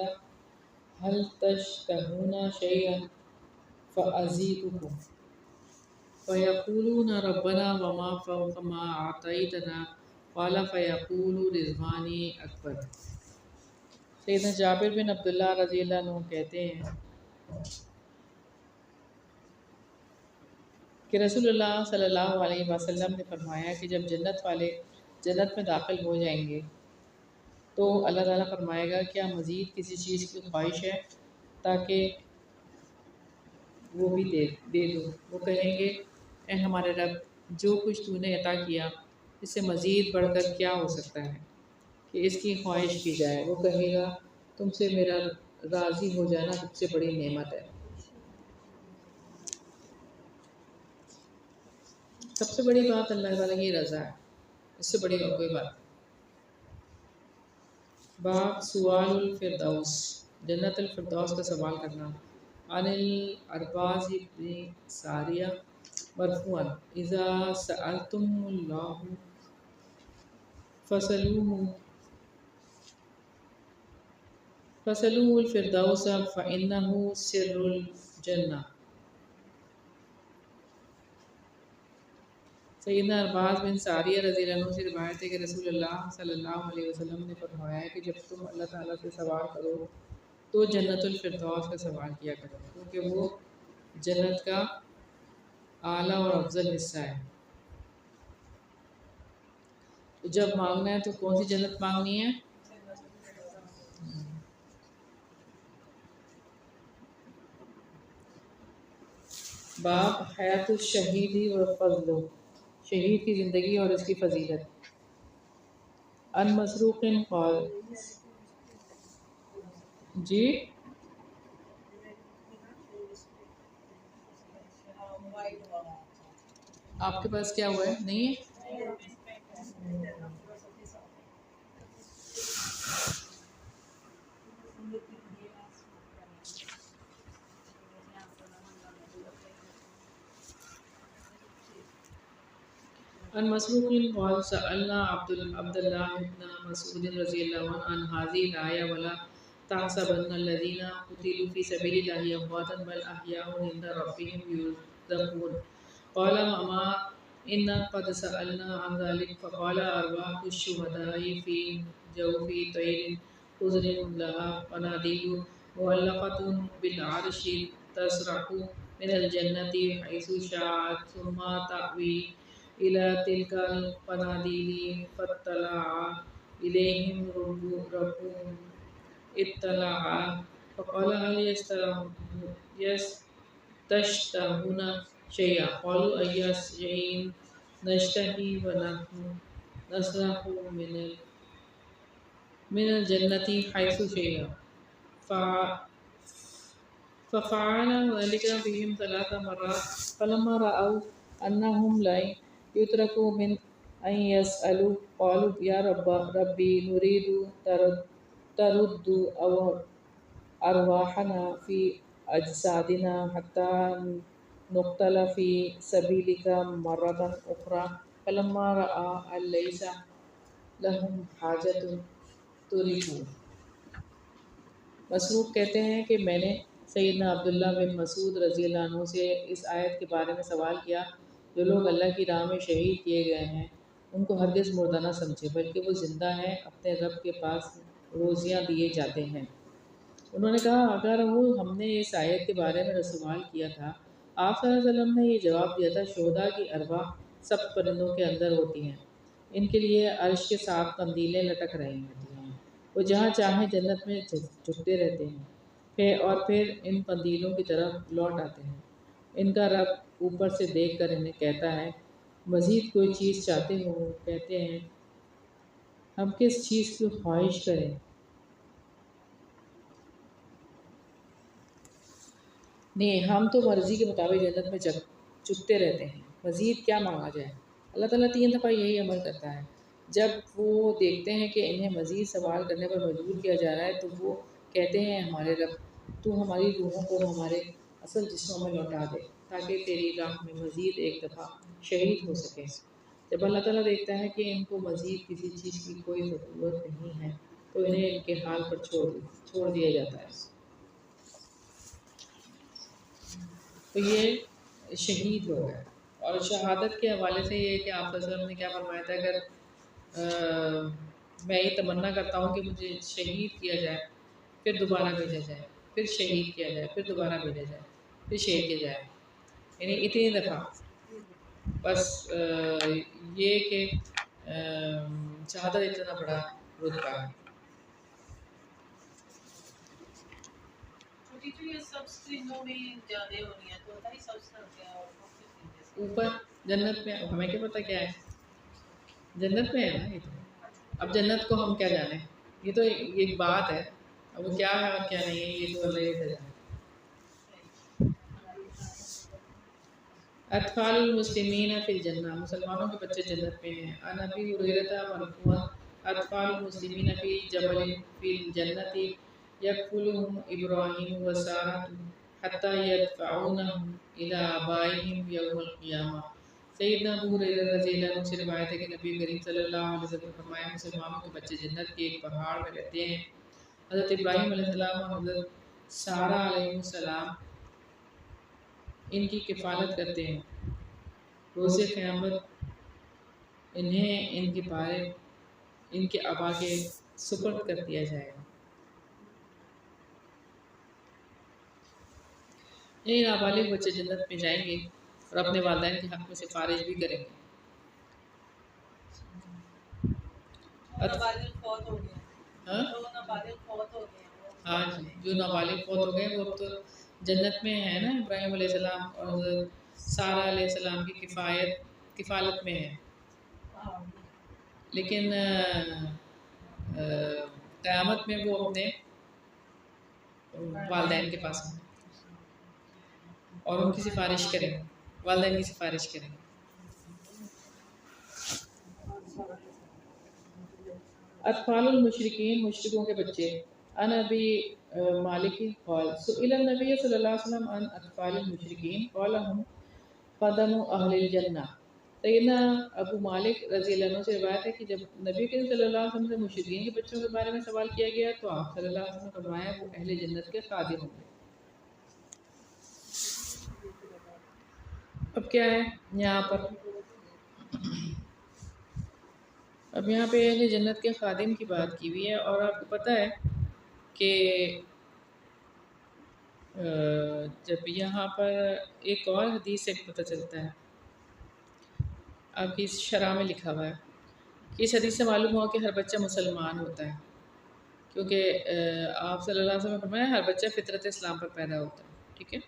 هل تشتهون شيئا فأزيدكم فيقولون ربنا وما فوق ما أعطيتنا قال فيقول رضواني أكبر۔ سیدنا جابر بن عبداللہ رضی اللہ عنہ کہتے ہیں کہ رسول اللہ صلی اللہ علیہ وسلم نے فرمایا کہ جب جنت والے جنت میں داخل ہو جائیں گے تو اللہ تعالیٰ فرمائے گا کیا مزید کسی چیز کی خواہش ہے تاکہ وہ بھی دے دو۔ وہ کہیں گے اے ہمارے رب، جو کچھ تو نے عطا کیا اس سے مزید بڑھ کر کیا ہو سکتا ہے کہ اس کی خواہش کی جائے۔ وہ کہے گا تم سے میرا راضی ہو جانا سب سے بڑی نعمت ہے، سب سے بڑی بات اللہ تعالیٰ کی رضا ہے، اس سے بڑی اور کوئی بات۔ باب سوال الفردوس، جنت الفردوس کا سوال کرنا۔ عن الارباز بن ساریہ مرفوعا اذا سألتم اللہ فسلوه الفردوس فإنه سر الجنہ۔ سیدنا ارباز بن ساریہ رضی اللہ عنہ سے روایت ہے کہ رسول اللہ صلی اللہ علیہ وسلم نے فرمایا کہ جب تم اللہ تعالیٰ سے سوال کرو تو جنت الفردوس کا سوال کیا کرو، کیونکہ وہ جنت کا اعلیٰ اور افضل حصہ ہے۔ تو جب مانگنا ہے تو کون سی جنت مانگنی ہے؟ باب حیات الشہیدی و فضل، شہید کی زندگی اور اس کی فضیلت۔ ان مسروق قال، جی آپ کے پاس کیا ہوا ہے؟ نہیں ہے؟ ان مسروق قال سألنا عبد الله بن مسعود رضی اللہ عنہ عن هذه الآية ولا تحسبن الذين قتلوا في سبيل الله أمواتا بل أحياء عند ربهم يرزقون قال وما إنا قد سألنا عن ذلك فقال أرواح الشهداء في جوف طير خضر لها مناديل معلقة بالعرش تسرح من الجنة حيث شاءت ثم تأوي إلى تلك القناديل فاطلع إليهم ربهم اطلع فقال هل يستشتهون شيئا قالوا أي شيء نشتهي ونحن نسرح من الجنة حيث شئنا ففعل ذلك بهم 3 مرات فلما رأوا أنهم لن يتركوا من أن يسألوا قالوا يا ربي نريد ترد أرواحنا في أجسادنا حتى نقتل في سبيلك مرة أخرى فلما رأى أن ليس لهم حاجة تركوا. مسروق کہتے ہیں کہ میں نے سیدنا عبداللہ بن مسعود رضی اللہ عنہ سے اس آیت کے بارے میں سوال کیا، جو لوگ اللہ کی راہ میں شہید کیے گئے ہیں ان کو ہرگز مردہ نہ سمجھے بلکہ وہ زندہ ہیں، اپنے رب کے پاس روزیاں دیے جاتے ہیں۔ انہوں نے کہا اگر وہ ہم نے اس آیت کے بارے میں سوال کیا تھا، آپ صلی اللہ علیہ وسلم نے یہ جواب دیا تھا شہداء کی ارواح سب پرندوں کے اندر ہوتی ہیں، ان کے لیے عرش کے 7 قندیلیں لٹک رہی ہوتی ہیں، وہ جہاں چاہیں جنت میں جھکتے رہتے ہیں اور پھر ان قندیلوں کی طرف لوٹ آتے ہیں۔ ان کا رب اوپر سے دیکھ کر انہیں کہتا ہے مزید کوئی چیز چاہتے ہو؟ وہ کہتے ہیں ہم کس چیز کی خواہش کریں؟ نہیں، ہم تو مرضی کے مطابق جنت میں چکتے رہتے ہیں، مزید کیا مانگا جائے؟ اللہ تعالیٰ 3 دفعہ یہی عمل کرتا ہے۔ جب وہ دیکھتے ہیں کہ انہیں مزید سوال کرنے پر مجبور کیا جا رہا ہے تو وہ کہتے ہیں ہمارے رب تو ہماری روحوں کو ہمارے اصل جسموں میں لوٹا دے تاکہ تیری راہ میں مزید ایک دفعہ شہید ہو سکے۔ جب اللہ تعالیٰ دیکھتا ہے کہ ان کو مزید کسی چیز کی کوئی ضرورت نہیں ہے تو انہیں ان کے حال پر چھوڑ دیا جاتا ہے۔ تو یہ شہید ہو گئے۔ اور شہادت کے حوالے سے یہ کہ آپ صلی اللہ علیہ وسلم نے کیا فرمایا تھا، اگر میں یہ تمنا کرتا ہوں کہ مجھے شہید کیا جائے، پھر دوبارہ بھیجا جائے، پھر شہید کیا جائے، پھر دوبارہ بھیجا جائے، پھر شہید کیا جائے، یعنی اتنی دفعہ۔ بس یہ کہ شہادت اتنا بڑا رتبہ ہے۔ اوپر جنت میں ہمیں کیا پتہ کیا ہے، جنت میں ہے نا یہ تو۔ اب جنت کو ہم کیا جانیں، یہ تو ایک بات ہے، اب وہ کیا ہے اور کیا نہیں ہے یہ تو اللہ ہی جانے۔ اطفال المسلمین فی الجنہ، مسلمانوں کے بچے جنت میں ہیں۔ عن ابی ہریرہ مرفوعا اطفال المسلمین فی جبل فی الجنۃ یکفلهم ابراہیم وسارہ حتی یدفعونہم الی آبائہم یوم القیامہ۔ سیدنا ابو ہریرہ رضی اللہ عنہ سے روایت ہے کہ نبی کریم صلی اللہ علیہ وسلم نے فرمایا مسلمانوں کے بچے جنت کے ایک پہاڑ میں رہتے ہیں، حضرت ابراہیم علیہ السلام اور حضرت سارہ علیہ السلام ان کی کفالت کرتے ہیں، روز قیامت انہیں ان کے آبا کے سپرد کر دیا جائے گا۔ یہ نابالغ بچے جنت میں جائیں گے اور اپنے والدین کے حق میں سفارش بھی کریں گے۔ ہاں جی، جو نابالغ فوت ہو گئے وہ تو جنت میں ہے نا، ابراہیم علیہ السلام اور سارہ علیہ السلام کی کفالت میں ہے، لیکن قیامت میں وہ اپنے والدین کے پاس ہیں اور ان کی سفارش کریں، والدین کی سفارش کریں۔ اطفال المشرکین، مشرکوں کے بچے۔ عن ابی مالک قال سئل النبی صلی اللہ علیہ وسلم عن اطفال المشرکین قال هم قدم اہل الجنہ۔ سیدنا ابو مالک رضی اللہ عنہ سے روایت ہے کہ جب نبی کریم صلی اللہ علیہ وسلم سے مشرکین کے بچوں کے بارے میں سوال کیا گیا تو آپ صلی اللہ علیہ وسلم نے فرمایا وہ اہل جنت کے خادم ہوں گے۔ اب کیا ہے یہاں پر، اب یہاں پہ اہل جنت کے خادم کی بات کی ہوئی ہے، اور آپ کو پتہ ہے کہ جب یہاں پر ایک اور حدیث سے پتہ چلتا ہے، آپ کی شرح میں لکھا ہوا ہے کہ اس حدیث سے معلوم ہوا کہ ہر بچہ مسلمان ہوتا ہے کیونکہ آپ صلی اللہ علیہ وسلم نے فرمایا ہر بچہ فطرت اسلام پر پیدا ہوتا ہے، ٹھیک ہے،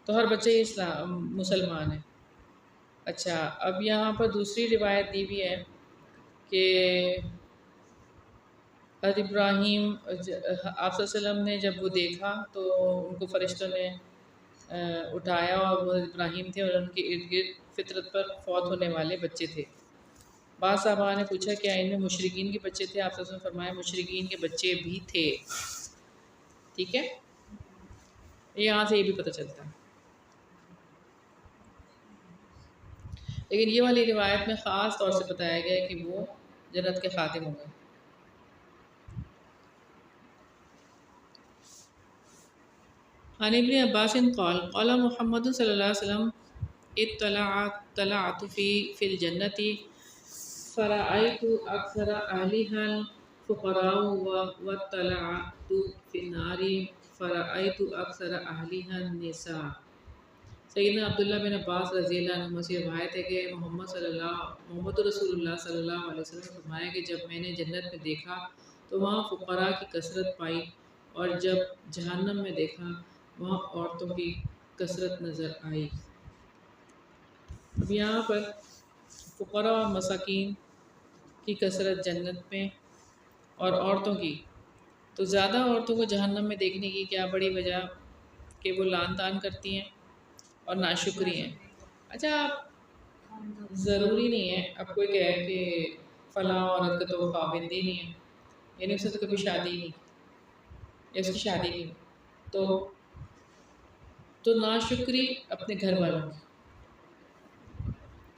تو ہر بچہ اسلام مسلمان ہے۔ اچھا، اب یہاں پر دوسری روایت دی بھی ہے کہ حضرت ابراہیم آپ صلی اللہ علیہ وسلم نے جب وہ دیکھا تو ان کو فرشتوں نے اٹھایا، اور وہ حضرت ابراہیم تھے اور ان کے ارد گرد فطرت پر فوت ہونے والے بچے تھے۔ بعض صحابہ نے پوچھا کیا ان میں مشرکین کے بچے تھے؟ آپ صلی اللہ علیہ وسلم نے فرمایا مشرکین کے بچے بھی تھے، ٹھیک ہے، یہاں سے یہ بھی پتہ چلتا ہے۔ لیکن یہ والی روایت میں خاص طور سے بتایا گیا ہے کہ وہ جنت کے خادم ہوں گے۔ عن ابن عباس قال قال محمد صلی اللہ علیہ وسلم اطلعت فی الجنت فرأيت أكثر أهلها الفقراء واطلعت في النار فرأيت أكثر أهلها النساء۔ سیدنا عبداللہ بن عباس رضی اللہ عنہ سے روایت ہے کہ محمد رسول اللہ صلی اللہ علیہ وسلم نے فرمایا کہ جب میں نے جنت میں دیکھا تو وہاں فقراء کی کثرت پائی، اور جب جہنم میں دیکھا وہاں عورتوں کی کثرت نظر آئی۔ اب یہاں پر فقراء اور مساکین کی کثرت جنت میں اور عورتوں کی، تو زیادہ عورتوں کو جہنم میں دیکھنے کی کیا بڑی وجہ کہ وہ لان تان کرتی ہیں اور ناشکری ہیں۔ اچھا، ضروری نہیں ہے اب کوئی کہے کہ فلاں عورت کا تو وہ پابند ہی نہیں ہے، یعنی اس سے تو کبھی شادی نہیں یا اس کی شادی نہیں، تو ناشکری اپنے گھر والوں کی،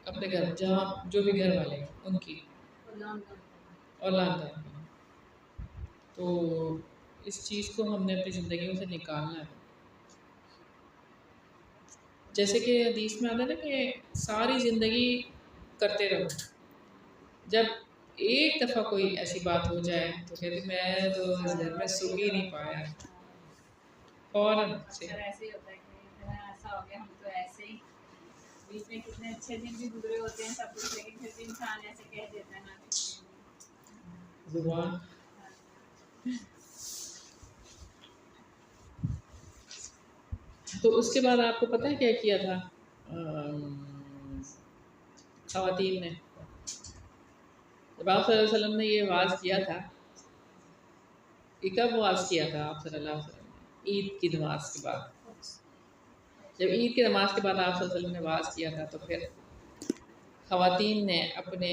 اپنے گھر جہاں جو بھی گھر والے ہیں ان کی، اور لان تان کی، تو اس چیز کو ہم نے اپنی زندگیوں سے نکالنا ہے۔ جیسے کہ حدیث میں آتا ہے نا کہ ساری زندگی کرتے رہو، جب ایک دفعہ کوئی ایسی بات ہو جائے تو کہتے میں تو اس گھر میں سکھ ہی نہیں پایا، فوراً سے ایسے ہی ہوتا ہے کہ ایسا ہو گیا، ہم تو ایسے ہی بیچ میں کتنے اچھے دن بھی گزرے ہوتے ہیں سب کچھ، لیکن پھر بھی انسان ایسے کہہ دیتا ہے نا زبان۔ تو اس کے بعد آپ کو پتہ ہے کیا کیا تھا خواتین نے؟ جب آپ صلی اللہ علیہ وسلم نے یہ واز کیا تھا، یہ کب واز کیا تھا آپ صلی اللہ علیہ وسلم نے؟ عید کی نماز کے بعد۔ جب عید کی نماز کے بعد آپ صلی اللہ علیہ وسلم نے واز کیا تھا تو پھر خواتین نے اپنے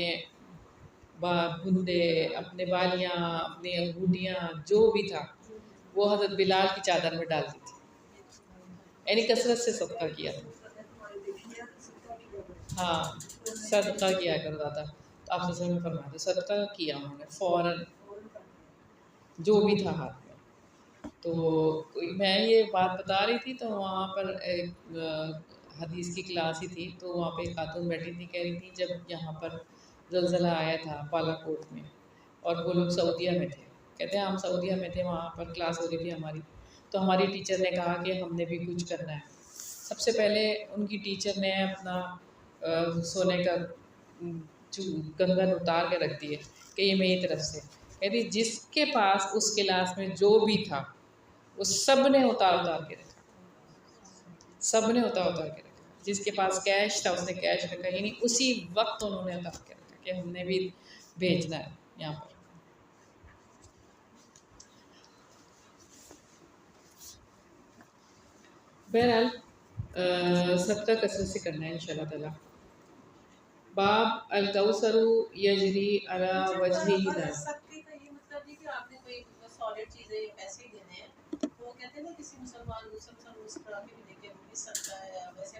بندے، اپنے بالیاں، اپنی انگوٹھیاں جو بھی تھا وہ حضرت بلال کی چادر میں ڈال دی تھی، یعنی کثرت سے صدقہ کیا تھا۔ ہاں، صدقہ کیا کرتا تھا، تو آپ صلی اللہ علیہ وسلم نے فرمایا تھا صدقہ کیا انہوں نے فوراً جو بھی تھا ہاتھ میں۔ تو میں یہ بات بتا رہی تھی تو وہاں پر ایک حدیث کی کلاس ہی تھی، تو وہاں پہ ایک خاتون بیٹھی تھی، کہہ رہی تھی جب یہاں پر زلزلہ آیا تھا بالا کوٹ میں اور وہ لوگ سعودیہ میں تھے، کہتے ہیں ہم سعودیہ میں تھے، وہاں پر کلاس ہو رہی تھی ہماری، تو ہماری ٹیچر نے کہا کہ ہم نے بھی کچھ کرنا ہے۔ سب سے پہلے ان کی ٹیچر نے اپنا سونے کا کنگن اتار کے رکھ دیے کہ یہ میری طرف سے، کہتی جس کے پاس اس کلاس میں جو بھی تھا وہ سب نے اتار کے رکھا، سب نے اتار کے رکھا، جس کے پاس کیش تھا اس نے کیش رکھا، یعنی اسی وقت انہوں نے اتار کے رکھا کہ ہم نے بھی بھیجنا ہے یہاں پر۔ بہرحال صدقہ کثرت سے کرنا ہے انشاءاللہ تعالی۔ باب الکوثر یجری علی وجہ لا، سختی کا یہ مطلب نہیں کہ آپ نے کوئی سالڈ چیزیں پیسے ہی دینے ہیں، وہ کہتے ہیں نا کسی مسلمان اس طرح کے بھی دیکھے وہ بھی سکتا ہے، ویسے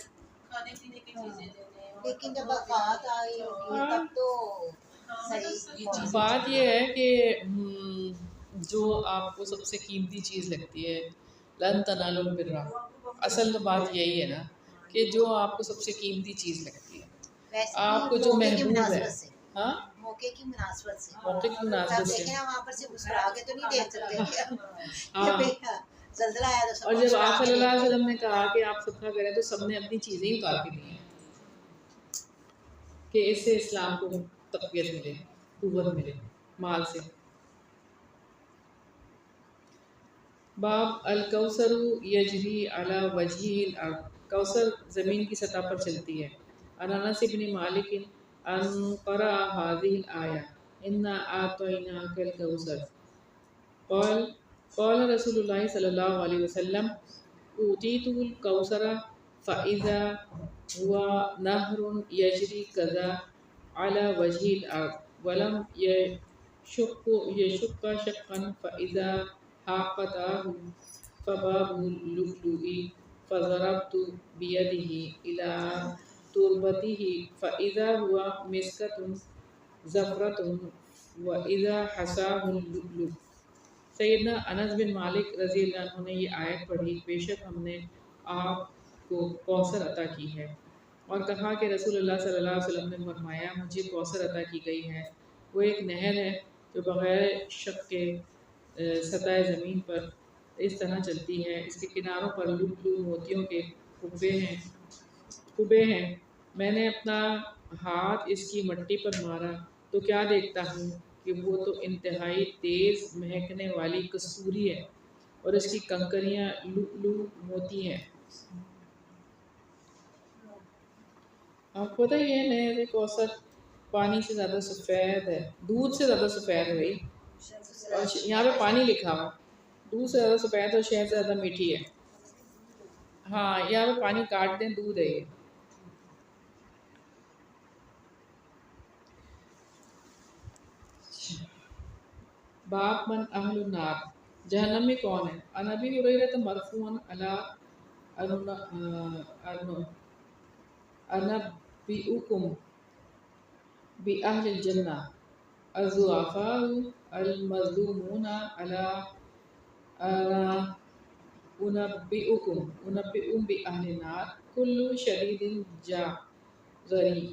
کھانے پینے کی چیزیں دینے، لیکن جب اوقات آئی ہوگی تب تو صحیح۔ بات یہ ہے کہ جو آپ کو سب سے قیمتی چیز لگتی ہے، لن تنالوا البر، اصل تو بات یہی ہے نا کہ جو آپ کو سب سے قیمتی چیز لگتی ہے، آپ کو جو محبوب ہے، ہاں موقع کی مناسبت سے، موقع کی مناسبت سے، دیکھیں وہاں پر سے مسکرا کے تو نہیں دیکھ سکتے ہاں۔ زلزلہ آیا تو اور جب آپ صلی اللہ علیہ وسلم نے کہا کہ آپ صدقہ کریں تو سب نے اپنی چیزیں ہی اتار کے دی ہیں کہ اس سے اسلام کو تقویت ملے، قوت ملے، مال سے۔ باب الکوثر یجری علی وجہ الارض، کوثر زمین کی سطح پر چلتی ہے۔ عن انس بن مالک ان قرأ هذه الآية انا اعطیناک الکوثر قال قال رسول اللہ صلی اللہ علیہ وسلم اوتیت الکوثر فاذا هو نهر یجری کذا على وجه الارض ولم يشق شقا فاذا حاقته فبابه اللؤلؤ فضربت بيده إلى تربته فإذا هو مسكة زفرة وإذا حساه اللؤلؤ۔ سیدنا انس بن مالک رضی اللہ عنہ نے یہ آیت پڑھی، بے شک ہم نے آپ کو کوثر عطا کی ہے، اور کہا کہ رسول اللہ صلی اللہ علیہ وسلم نے فرمایا مجھے کوثر عطا کی گئی ہے، وہ ایک نہر ہے جو بغیر شق کے سطح زمین پر اس طرح چلتی ہے، اس کے کناروں پر لؤلؤ موتیوں کے کبے ہیں۔ میں نے اپنا ہاتھ اس کی مٹی پر مارا تو کیا دیکھتا ہوں کہ وہ تو انتہائی تیز مہکنے والی کستوری ہے اور اس کی کنکریاں لؤلؤ موتی ہیں۔ آپ کو پتہ یہ نہر کوثر پانی سے زیادہ سفید ہے، دودھ سے زیادہ سفید ہے بھائی، اور یہاں پہ پانی لکھا ہوا، دودھ سے زیادہ سفید اور شہد سے زیادہ میٹھی ہے۔ ہاں یہاں پہ پانی کاٹ دیں، دودھ ہے یہ۔ باب من اہل النار، جہنم میں کون ہے؟ عن ابی ہریرہ مرفوعا علی انبئکم بأہل الجنہ الضعفاء المظلومون علی انبئکم بأہل النار کل شدید جعظری۔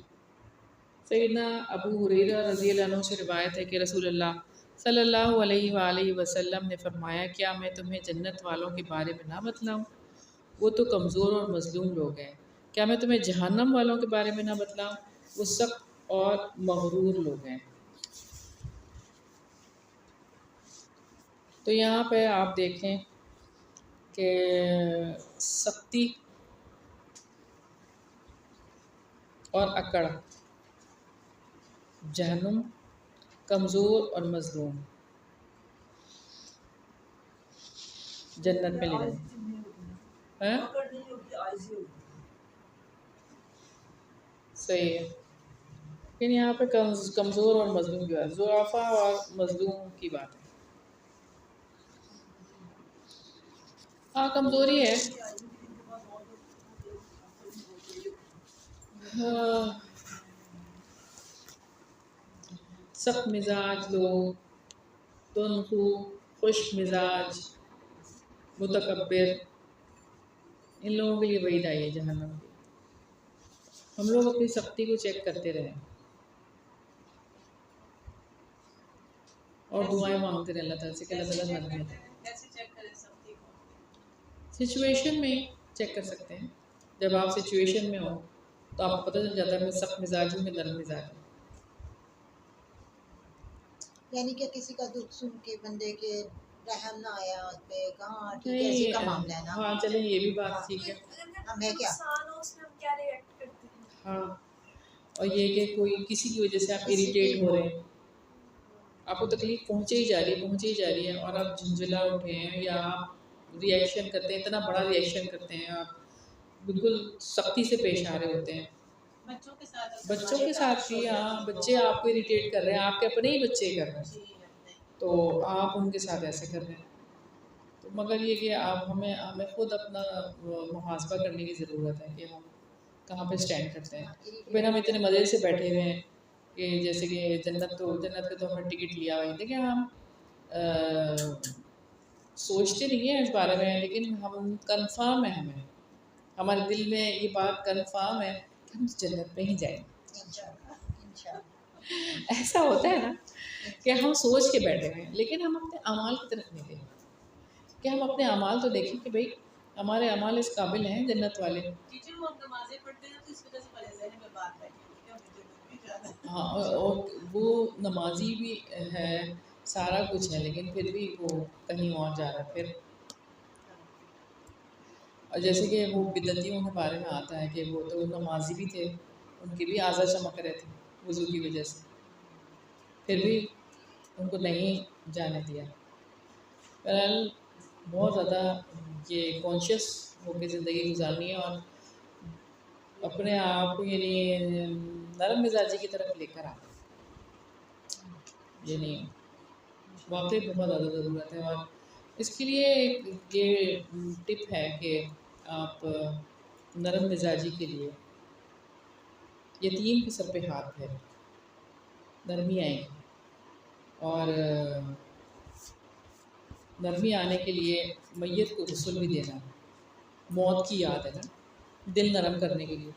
سیدنا ابو ہریرہ رضی اللہ عنہ سے روایت ہے کہ رسول اللہ صلی اللہ علیہ وآلہ وسلم نے فرمایا کیا میں تمہیں جنت والوں کے بارے میں نہ بتلاؤں؟ وہ تو کمزور اور مظلوم لوگ ہیں۔ کیا میں تمہیں جہنم والوں کے بارے میں نہ بتلاؤں؟ وہ سخت اور مغرور لوگ ہیں۔ تو یہاں پہ آپ دیکھیں کہ سختی اور اکڑ، جہنم، کمزور اور مظلوم، جنت میں لے جائیں۔ صحیح ہے، لیکن یہاں پہ کمزور اور مظلوم کی بات، ضعفاء اور مظلوم کی بات ہے۔ ہاں کمزوری ہے، سخت مزاج لوگ، تنخو، خشک مزاج، متکبر، ان لوگوں کے لیے وعید آئی ہے جہنم کی۔ ہم لوگ اپنی سختی کو چیک کرتے رہیں اور دعائیں مانگتے رہیں اللہ تعالیٰ سے کہ اللہ تعالیٰ نرمی دے۔ کیسے چیک کریں سختی کو؟ سچویشن میں چیک کر سکتے ہیں، جب آپ سچویشن میں ہو تو آپ کو پتہ چل جاتا ہے میں سخت مزاج ہوں میں نرم مزاج ہوں۔ یعنی کہ کسی کا دکھ سن کے بندے کے رحم نہ آیا اس پہ، کہاں ٹھیک ہے اسی کا معاملہ ہے نا۔ ہاں چلیں یہ بھی بات ٹھیک ہے۔ ہمیں کیا ہاں اور یہ کہ کوئی کسی کی وجہ سے آپ اریٹیٹ ہو رہے ہیں، آپ کو تکلیف پہنچے ہی جا رہی ہے اور آپ جھنجھلا اٹھے ہیں یا آپ ریئیکشن کرتے ہیں، اتنا بڑا ریئیکشن کرتے ہیں، آپ بالکل سختی سے پیش آ رہے ہوتے ہیں بچوں کے ساتھ بھی۔ ہاں بچے آپ کو اریٹیٹ کر رہے ہیں، آپ کے اپنے ہی بچے کر رہے ہیں تو آپ ان کے ساتھ ایسے کر رہے ہیں۔ تو مگر یہ کہ آپ ہمیں خود اپنا محاسبہ کرنے کی ضرورت ہے کہ ہم کہاں پہ اسٹینڈ کرتے ہیں۔ پھر ہم اتنے مزے سے بیٹھے ہوئے ہیں کہ جیسے کہ جنت کا تو ہمیں ٹکٹ لیا ہوا ہے، دیکھیں ہم سوچتے نہیں ہیں اس بارے میں، لیکن ہم کنفرم ہے، ہمارے دل میں یہ بات کنفرم ہے کہ ہم جنت میں ہی جائیں گے۔ ایسا ہوتا ہے نا کہ ہم سوچ کے بیٹھے ہوئے ہیں لیکن ہم اپنے اعمال کی طرف نہیں دیکھیں کہ ہم اپنے اعمال تو دیکھیں کہ بھئی ہمارے اعمال اس قابل ہیں جنت والے۔ ٹیچر وہ نمازیں پڑھتے ہیں تو اس وجہ سے پہلے ذہن میں بات بیٹھی ہے۔ ہاں اور وہ نمازی بھی ہے، سارا کچھ ہے، لیکن پھر بھی وہ کہیں اور جا رہا ہے۔ پھر اور جیسے کہ وہ بدعتیوں کے بارے میں آتا ہے کہ وہ تو نمازی بھی تھے، ان کے بھی اعضاء چمک رہے تھے وضو کی وجہ سے، پھر بھی ان کو نہیں جانے دیا۔ بہرحال بہت زیادہ یہ کانشیس ہو کے زندگی گزارنی ہے، اور اپنے آپ کو یعنی نرم مزاجی کی طرف لے کر آنا، یعنی واقعی بہت زیادہ ضرورت ہے۔ اور اس کے لیے یہ ٹپ ہے کہ آپ نرم مزاجی کے لیے یتیم کے سر پہ ہاتھ پھیریں، نرمی آئے گی۔ اور نرمی آنے کے لیے میت کو غسل بھی دینا، موت کی یاد ہے نا، دل نرم کرنے کے لیے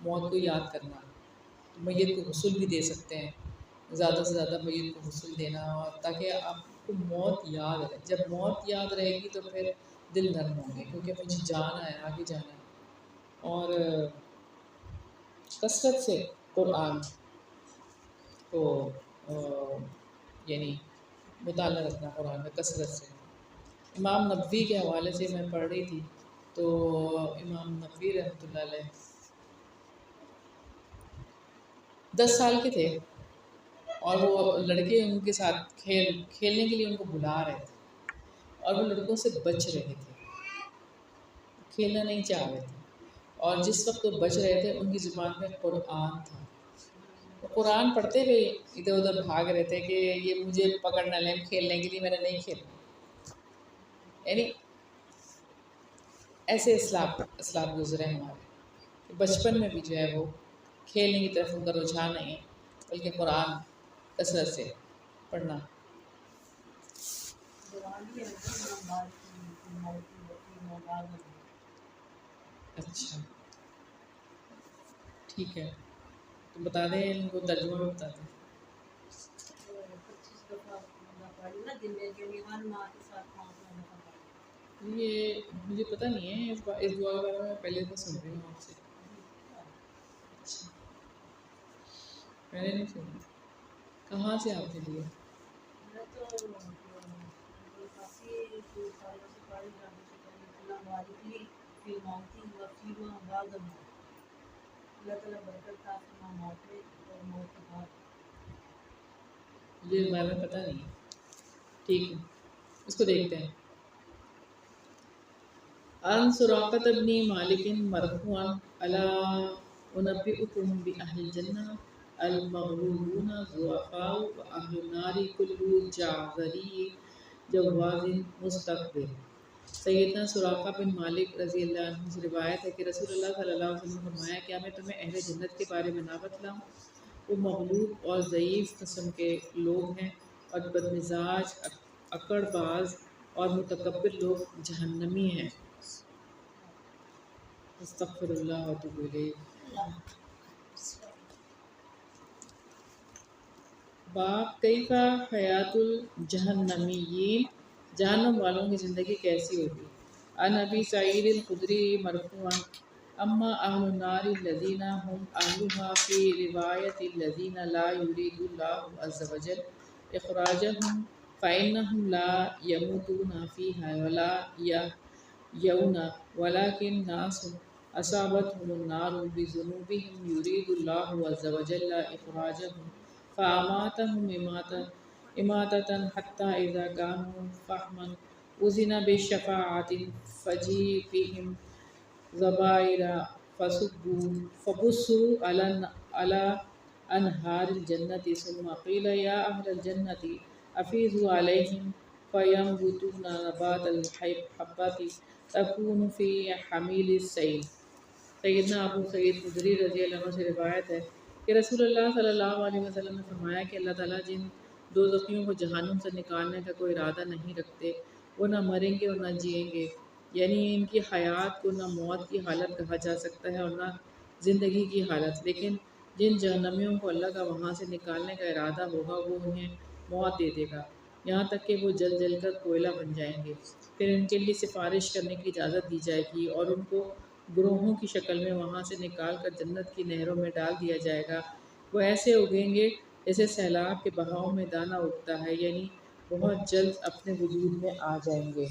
موت کو یاد کرنا، میت کو غسل بھی دے سکتے ہیں، زیادہ سے زیادہ میت کو غسل دینا، اور تاکہ آپ کو موت یاد رہے۔ جب موت یاد رہے گی تو پھر دل نرم ہوں گے، کیونکہ مجھے جانا ہے، آگے جانا ہے۔ اور کثرت سے قرآن کو یعنی مطالعہ رکھنا، قرآن میں کثرت سے۔ امام نبوی کے حوالے سے میں پڑھ رہی تھی، تو امام نبوی رحمۃ اللہ علیہ 10 سال کے تھے، اور وہ لڑکے ان کے ساتھ کھیلنے کے لیے ان کو بلا رہے تھے، اور وہ لڑکوں سے بچ رہے تھے، کھیلنا نہیں چاہ رہے تھے۔ اور جس وقت وہ بچ رہے تھے ان کی زبان میں قرآن تھا، وہ قرآن پڑھتے ہوئے ادھر ادھر بھاگ رہے تھے کہ یہ مجھے پکڑ نہ لیں کھیلنے کے لیے، میں نے نہیں کھیلنا۔ یعنی ایسے اسلاف گزرے ہمارے، بچپن میں بھی جو ہے وہ کھیلنے کی طرف ان کا رجحان نہیں ہے، بلکہ قرآن کثرت سے پڑھنا۔ اچھا ٹھیک ہے، تو بتا دیں ان کو ترجمہ بھی بتا دیں۔ یہ مجھے پتہ نہیں ہے، اس دعا کے بارے میں پہلے تو سن رہی ہوں آپ سے۔ اچھا میں نے نہیں سنا، کہاں سے آپ نے لیا؟ مجھے اس بارے میں پتہ نہیں ہے، ٹھیک ہے اس کو دیکھتے ہیں۔ عن سراقة بن مالك مرفوعا الا انبئكم بأهل الجنة المغرورون ضعفاء واهل النار كل جعذري جواز مستكبر۔ سیدنا سراقہ بن مالک رضی اللہ عنہ سے روایت ہے کہ رسول اللہ صلی اللہ علیہ وسلم نے فرمایا، کیا میں تمہیں اہل جنت کے بارے میں نہ بتلاؤں؟ وہ مغلوب اور ضعیف قسم کے لوگ ہیں، اور بدمزاج، اکڑ باز اور متکبر لوگ جہنمی ہیں۔ استغفر اللہ واتوب الیہ۔ باب کیف حیات الجہنمیین، جہنم والوں کی زندگی کیسی ہوگی۔ عن ابی سعید الخدری مرفوعا اما اہل النار الذین هم اہلها فی روایت الذین لا یرید اللہ عز وجل اخراجهم فإنهم لا يموتون فیہا ولا یحیون ولکن ناس اصابتهم النار بذنوبهم یرید اللہ عز وجل اخراجهم فأماتهم اماتة حتى إذا كانوا فحما أذن بشفاعة فجيء بهم زبائر فبصوا على أنهار الجنة ثم قيل يا أهل الجنة أفيضوا عليهم فينبتون نبات الحبة تكون في حميل السيل۔ سیدنا ابو سعید خدری رضی اللہ عنہ سے روایت ہے کہ رسول اللہ صلی اللہ علیہ وسلم نے فرمایا کہ اللہ تعالیٰ جن دوزخیوں کو جہنم سے نکالنے کا کوئی ارادہ نہیں رکھتے، وہ نہ مریں گے اور نہ جئیں گے، یعنی ان کی حیات کو نہ موت کی حالت کہا جا سکتا ہے اور نہ زندگی کی حالت، لیکن جن جہنمیوں کو اللہ کا وہاں سے نکالنے کا ارادہ ہوگا وہ انہیں موت دے دے گا، یہاں تک کہ وہ جل جل کر کوئلہ بن جائیں گے، پھر ان کے لیے سفارش کرنے کی اجازت دی جائے گی اور ان کو گروہوں کی شکل میں وہاں سے نکال کر جنت کی نہروں میں ڈال دیا جائے گا۔ وہ ایسے اگیں گے جیسے سیلاب کے بہاؤ میں دانہ اگتا ہے، یعنی بہت جلد اپنے وجود میں آ جائیں گے۔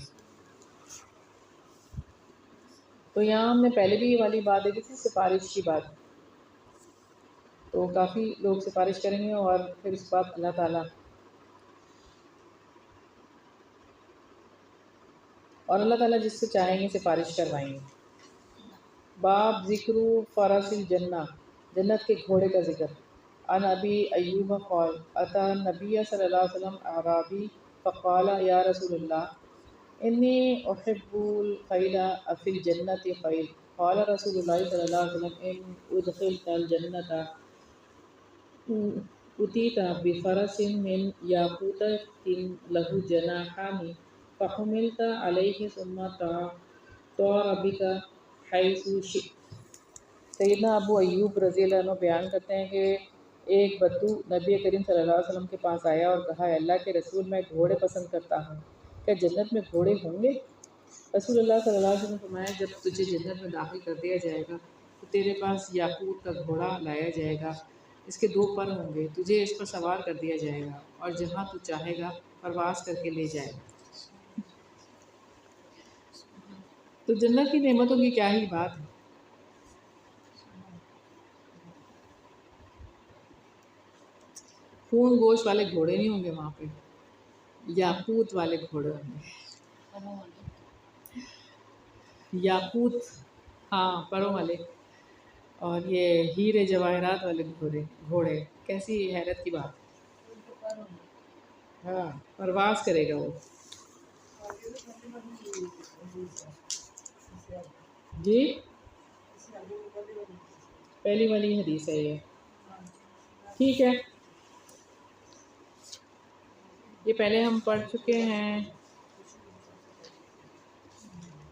تو یہاں ہم نے پہلے بھی یہ والی بات دیکھی تھی، سفارش کی بات، تو کافی لوگ سفارش کریں گے اور پھر اس کے بعد اللہ تعالیٰ، اور اللہ تعالیٰ جس سے چاہیں گے سفارش کروائیں گے۔ باب ذکر فرس الجنہ، جنت کے گھوڑے کا ذکر۔ عن ابی ایوب قال اتى النبی صلی اللہ علیہ وسلم اعرابی فقال یا رسول اللہ انی احب الخیل فی الجنۃ خیل، قال رسول اللہ صلی اللہ علیہ وسلم ان ادخلت الجنۃ اتیت بفرس من یاقوتۃ له جناحان فحملت علیہ ثم طار بک حیث شئت۔ سیدنا ابو ایوب رضی اللہ عنہ بیان کرتے ہیں کہ ایک بدو نبی کریم صلی اللہ علیہ وسلم کے پاس آیا اور کہا اللہ کے رسول میں گھوڑے پسند کرتا ہوں، کیا جنت میں گھوڑے ہوں گے؟ رسول اللہ صلی اللہ علیہ وسلم نے فرمایا جب تجھے جنت میں داخل کر دیا جائے گا تو تیرے پاس یاقوت کا گھوڑا لایا جائے گا، اس کے 2 پر ہوں گے، تجھے اس پر سوار کر دیا جائے گا اور جہاں تو چاہے گا پرواز کر کے لے جائے گا۔ تو جنت کی نعمتوں کی کیا ہی بات ہے۔ خون گوشت والے گھوڑے نہیں ہوں گے وہاں پہ، یاقوت والے گھوڑے ہوں گے، یاقوت، ہاں پروں والے، اور یہ ہیرے جواہرات والے گھوڑے، کیسی حیرت کی بات، ہاں پرواز کرے گا وہ۔ جی پہلی والی حدیث ہے یہ، ٹھیک ہے، یہ پہلے ہم پڑھ چکے ہیں،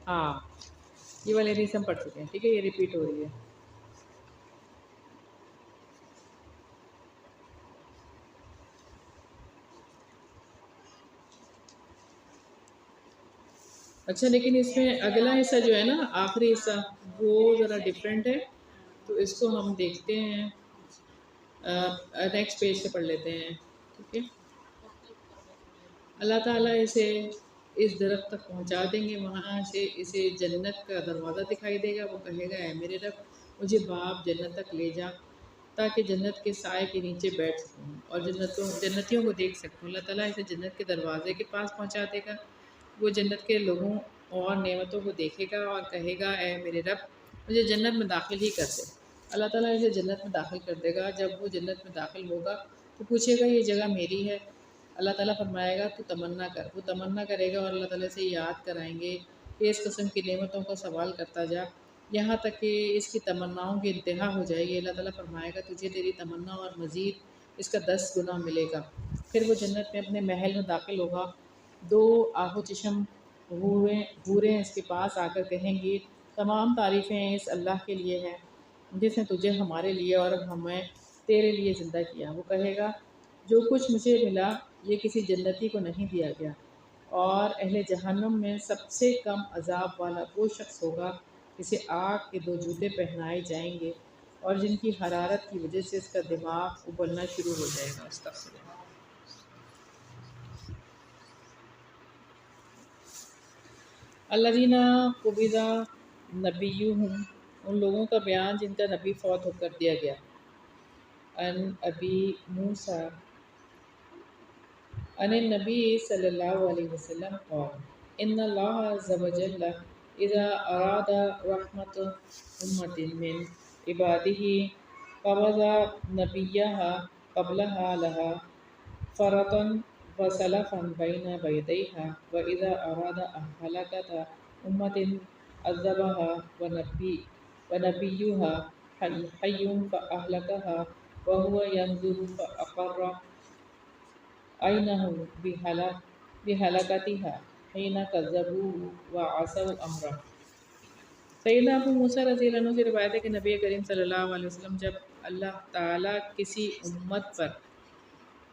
ہاں یہ والی حدیث ہم پڑھ چکے ہیں، ٹھیک ہے، یہ ریپیٹ ہو رہی ہے۔ اچھا لیکن اس میں اگلا حصہ جو ہے نا، آخری حصہ، وہ ذرا ڈفرینٹ ہے، تو اس کو ہم دیکھتے ہیں، نیکسٹ پیج سے پڑھ لیتے ہیں، ٹھیک ہے۔ اللہ تعالیٰ اسے اس درخت تک پہنچا دیں گے، وہاں سے اسے جنت کا دروازہ دکھائی دے گا، وہ کہے گا اے میرے رب مجھے باپ جنت تک لے جا تاکہ جنت کے سائے کے نیچے بیٹھ سکوں اور جنتیوں کو دیکھ سکوں۔ اللہ تعالیٰ اسے جنت کے دروازے کے پاس پہنچا دے گا، وہ جنت کے لوگوں اور نعمتوں کو دیکھے گا اور کہے گا اے میرے رب مجھے جنت میں داخل ہی کر دے۔ اللہ تعالیٰ اسے جنت میں داخل کر دے گا، جب وہ جنت میں داخل ہوگا تو پوچھے گا یہ جگہ میری ہے؟ اللہ تعالیٰ فرمائے گا تو تمنا کر، وہ تمنا کرے گا اور اللہ تعالیٰ سے یاد کرائیں گے کہ اس قسم کی نعمتوں کا سوال کرتا جا یہاں تک کہ اس کی تمناؤں کی انتہا ہو جائے گی۔ اللہ تعالیٰ فرمائے گا تجھے تیری تمنا اور مزید اس کا 10 گنا ملے گا۔ پھر وہ جنت میں اپنے محل میں داخل ہوگا، 2 آہو چشم حوریں اس کے پاس آ کر کہیں گی تمام تعریفیں اس اللہ کے لیے ہیں جس نے تجھے ہمارے لیے اور ہمیں تیرے لیے زندہ کیا۔ وہ کہے گا جو کچھ مجھے ملا یہ کسی جنتی کو نہیں دیا گیا، اور اہل جہنم میں سب سے کم عذاب والا وہ شخص ہوگا جسے آگ کے 2 جوتے پہنائے جائیں گے اور جن کی حرارت کی وجہ سے اس کا دماغ ابلنا شروع ہو جائے گا۔ استغفر اللہ۔ الذین قبض نبیہم، ان لوگوں کا بیان جن کا نبی فوت ہو کر دیا گیا۔ عن ابی موسیٰ عن النبی صلی اللہ علیہ وسلم قال ان اللہ عز وجل اذا اراد رحمت امت من عبادہ قبض نبیها قبلها لها فرطا وسلفا بین بیدیها واذا اراد ہلاکت امت عذبها ونبیها حی فاہلکها وهو ينظر فاقر عینہ بہلاکتها حین کذبوه وعصوا امرہ۔ سیدنا ابو موسیٰ رضی اللہ عنہ سے روایت ہے کہ نبی کریم صلی اللہ علیہ وسلم جب اللہ تعالیٰ کسی امت پر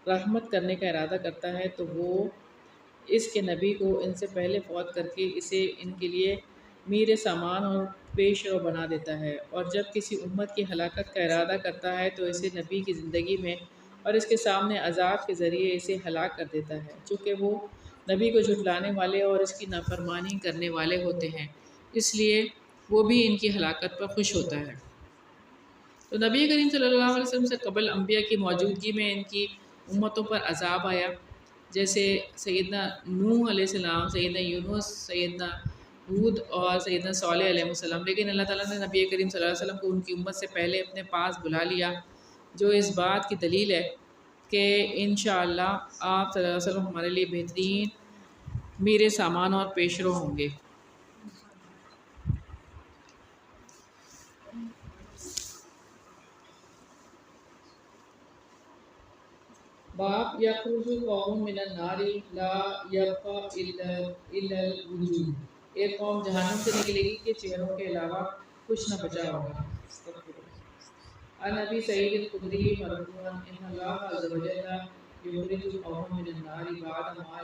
رحمت کرنے کا ارادہ کرتا ہے تو وہ اس کے نبی کو ان سے پہلے فوت کر کے اسے ان کے لیے میر سامان اور پیش رو بنا دیتا ہے، اور جب کسی امت کی ہلاکت کا ارادہ کرتا ہے تو اسے نبی کی زندگی میں اور اس کے سامنے عذاب کے ذریعے اسے ہلاک کر دیتا ہے، چونکہ وہ نبی کو جھٹلانے والے اور اس کی نافرمانی کرنے والے ہوتے ہیں۔ اس لیے وہ بھی ان کی ہلاکت پر خوش ہوتا ہے۔ تو نبی کریم صلی اللہ علیہ وسلم سے قبل انبیاء کی موجودگی میں ان کی امتوں پر عذاب آیا، جیسے سیدنا نوح علیہ السلام، سیدنا یونس، سیدنا ہود اور سیدنا صالح علیہ السلام۔ لیکن اللہ تعالیٰ نے نبی کریم صلی اللہ علیہ وسلم کو ان کی امت سے پہلے اپنے پاس بلا لیا، جو اس بات کی دلیل ہے کہ انشاءاللہ آپ صلی اللہ علیہ وسلم ہمارے لیے بہترین میر سامان اور پیشرو ہوں گے۔ باب یخرج قوم من النار لا یبقى الا الوجوہ، ایک قوم جہنم سے نکلے گی کہ چہروں کے علاوہ کچھ نہ بچا ہوگا۔ عن ابی سعید الخدری مرفوعا ان اللہ عز وجل یخرج قوم من النار بعد ما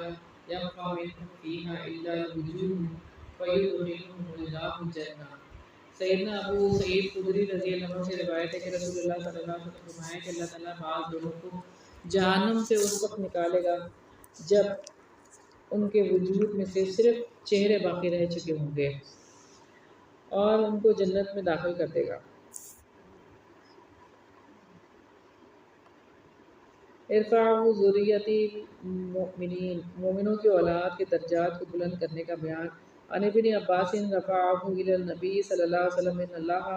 يبقى منهم فيها الا الوجوہ فیدخلهم اللہ الجنہ۔ سیدنا ابو سعید خدری رضی اللہ عنہ سے روایت ہے کہ رسول اللہ صلی اللہ علیہ وسلم نے فرمایا کہ اللہ تعالیٰ بعض لوگوں کو جہنم سے اس وقت نکالے گا جب ان کے وجود میں سے صرف چہرے باقی رہ چکے ہوں گے، اور ان کو جنت میں داخل کر دے گا۔ ارفعوا ذریتی المؤمنین، مومنوں کی اولاد کے درجات کو بلند کرنے کا بیان۔ عن ابن عباس رفعه الى النبی صلی اللہ علیہ وسلم ان اللہ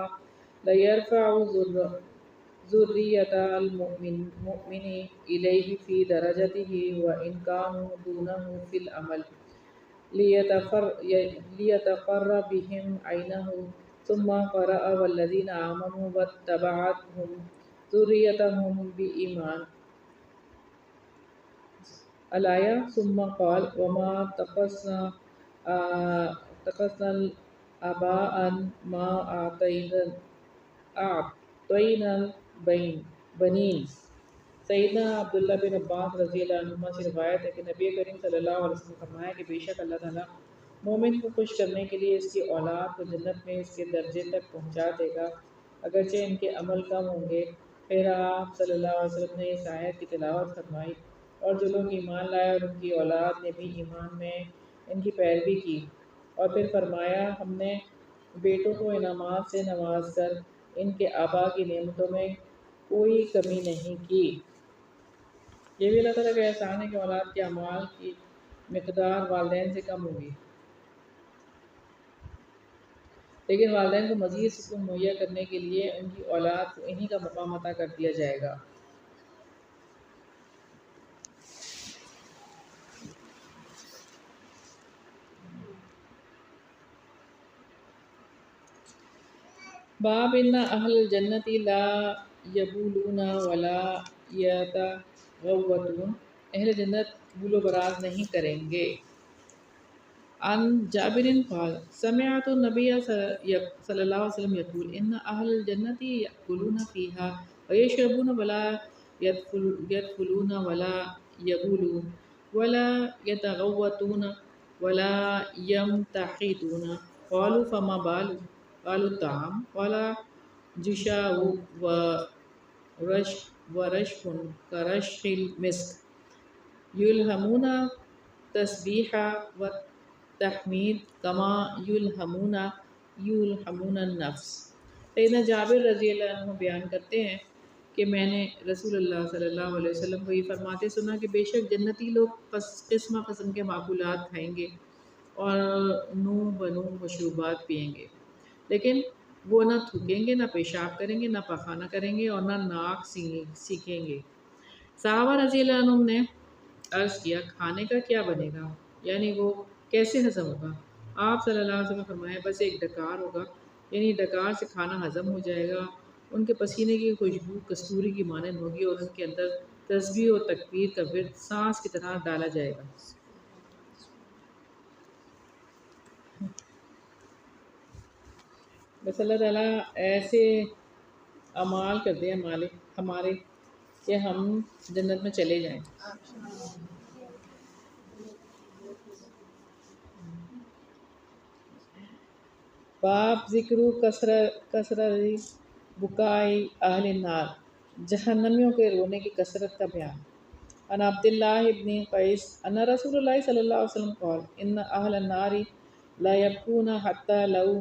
لیرفع ذریۃ المؤمن الیہ فی درجته وان كانوا دونه فی العمل لیتقر بهم عینه، ثم قرأ والذین آمنوا واتبعتهم ذریتهم بإیمان الآیہ، ثم قال وما تقصنا آباء ما أعطینا البنین۔ سیدنا عبداللہ بن عباس رضی اللہ عنہما سے روایت ہے کہ نبی کریم صلی اللہ علیہ وسلم نے فرمایا کہ بے شک اللہ تعالیٰ مومن کو خوش کرنے کے لیے اس کی اولاد کو جنت میں اس کے درجے تک پہنچا دے گا اگرچہ ان کے عمل کم ہوں گے۔ پھر آپ صلی اللہ علیہ وسلم نے اس آیت کی تلاوت فرمائی، اور جو لوگ ایمان لائے اور ان کی اولاد نے بھی ایمان میں ان کی پیروی کی، اور پھر فرمایا ہم نے بیٹوں کو انعامات سے نواز کر ان کے آبا کی نعمتوں میں کوئی کمی نہیں کی۔ یہ بھی اللہ تعالیٰ کا احسان ہے کہ اولاد کے اعمال کی مقدار والدین سے کم ہوگی، لیکن والدین کو مزید سکون مہیا کرنے کے لیے ان کی اولاد کو انہی کا مقام عطا کر دیا جائے گا۔ باب ان اہل الجنت لا یبولون ولا یتغوطون، اہل جنت بول و براز نہیں کریں گے۔ عن جابر قال سمعت النبی صلی اللہ علیہ وسلم یقول ان اہل الجنت یأکلون فیہا ویشربون ولا یدخلون ولا یبولون ولا یتغوطون ولا یمتحطون۔ قالوا فما بال؟ قالوا الطعام، قال جشاء ورشح كرشح المسك، يلهمون تسبیح والتحمید كما يلهمون النفس۔ سیدنا جابر رضی اللہ عنہ بیان کرتے ہیں کہ میں نے رسول اللہ صلی اللہ علیہ وسلم کو یہ فرماتے سنا کہ بے شک جنتی لوگ قسم قسم کے معقولات کھائیں گے اور نو بنو مشروبات پئیں گے، لیکن وہ نہ تھوکیں گے، نہ پیشاب کریں گے، نہ پخانہ کریں گے، اور نہ ناک سیکھیں گے۔ صحابہ رضی اللہ عنہم نے عرض کیا کھانے کا کیا بنے گا، یعنی وہ کیسے ہضم ہوگا؟ آپ صلی اللہ علیہ وسلم نے فرمایا بس ایک ڈکار ہوگا، یعنی ڈکار سے کھانا ہضم ہو جائے گا، ان کے پسینے کی خوشبو کستوری کی مانند ہوگی، اور ان کے اندر تسبیح و تکبیر کا ورد سانس کی طرح ڈالا جائے گا۔ بس اللہ تعالیٰ ایسے اعمال کر دیں ہمارے کہ ہم جنت میں چلے جائیں۔ باب ذکر کثرت بکائی اہل النار، جہنمیوں کے رونے کی کثرت کا بیان۔ عن عبداللہ ابن قیس ان رسول اللہ صلی اللہ علیہ وسلم قال ان اہل النار لا یبکون حتی لو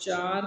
4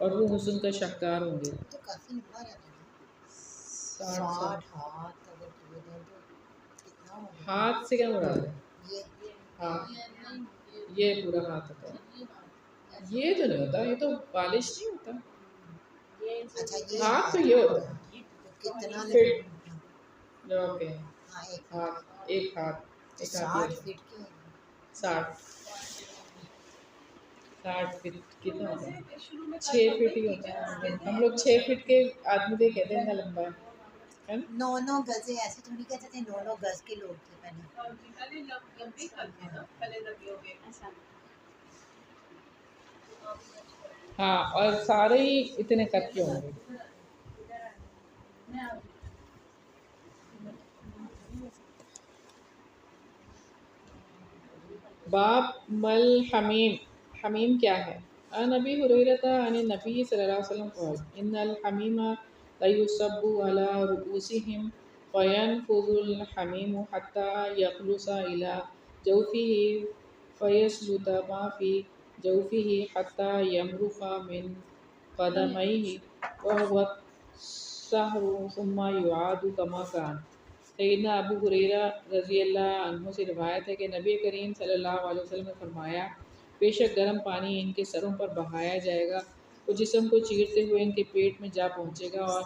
اور وہ حسن کا شاہکار ہوں گے. تو کافی لمبا رہتا ہے. 60 سال. 60 ہاتھ اگر کیے دیں تو کتنا ہو گیا. ہاتھ سے کیا مراد ہے؟ یہ ہاتھ یہ پورا ہاتھ ہوتا ہے. یہ تو نہیں ہوتا، یہ تو بالش نہیں ہوتا. اچھا یہ ہاتھ تو یہ ہوتا ہے. تو کتنا فٹ اوکے. ہاں ایک ہاتھ ایک ہاتھ 60 فٹ کے 60 فٹ کتنا ہوتا ہے؟ 6 فٹ ہی ہوتا ہے. ہم لوگ 6 فٹ کے آدمی کو کہتے ہیں اتنا لمبا ہے نا. 9 گز ایسے تھوڑی کہتے تھے. 9 گز کے لوگ تھے پہلے. پہلے لمبے کرتے نا، پہلے لمبے ہو گئے. ہاں اور سارے ہی اتنے کٹ کے ہوں گے. باب مل حمیم. حمیم کیا ہے؟ عن ابی ہریرہ عن النبی صلی اللہ علیہ وسلم قال ان الحمیم لا يصب على رؤوسهم فينفذ الحمیم حتى يخلص الى جوفه فيسلط ما في جوفه حتى يمرق من قدميه وهو السحر ثم يعاد كما كان. سیدنا ابو ہریرہ رضی اللہ عنہ سے روایت ہے کہ نبی کریم صلی اللہ علیہ وسلم نے فرمایا بے شک گرم پانی ان کے سروں پر بہایا جائے گا، وہ جسم کو چیرتے ہوئے ان کے پیٹ میں جا پہنچے گا اور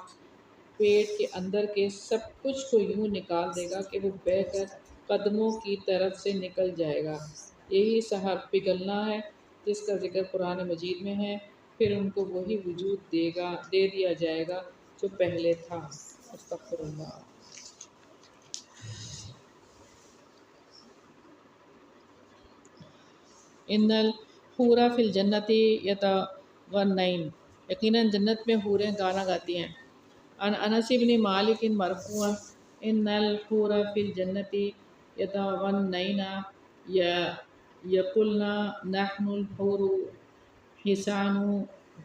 پیٹ کے اندر کے سب کچھ کو یوں نکال دے گا کہ وہ بہہ کر قدموں کی طرف سے نکل جائے گا. یہی سحر پگھلنا ہے جس کا ذکر قرآن مجید میں ہے. پھر ان کو وہی وجود دے دیا جائے گا جو پہلے تھا. استغفر اللہ. ان الحور فی الجنت یتغنین. یقیناً جنت میں حوریں گانا گاتی ہیں. عن انس بن مالک مرفوعا ان الحور فی الجنت یتغنین یقولن نحن الحور حسان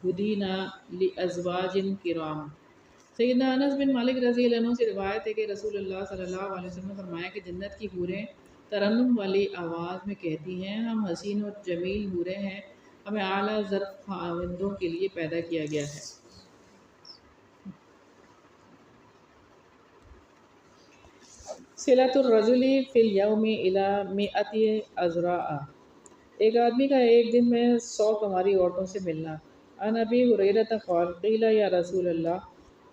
ہدینا لازواج کرام. سیدنا انس بن مالک رضی اللہ عنہ سے روایت ہے کہ رسول اللہ صلی اللہ علیہ وسلم نے فرمایا کہ جنت کی حوریں ترنم والی آواز میں کہتی ہیں ہم حسین و جمیل حوریں ہیں، ہمیں اعلیٰ ظرف خاوندوں کے لیے پیدا کیا گیا ہے. صلۃ الرجل فی الیوم الی مئۃ عذراء. ایک آدمی کا ایک دن میں 100 کنواری عورتوں سے ملنا. عن ابی ہریرہ قال قیل یا رسول اللہ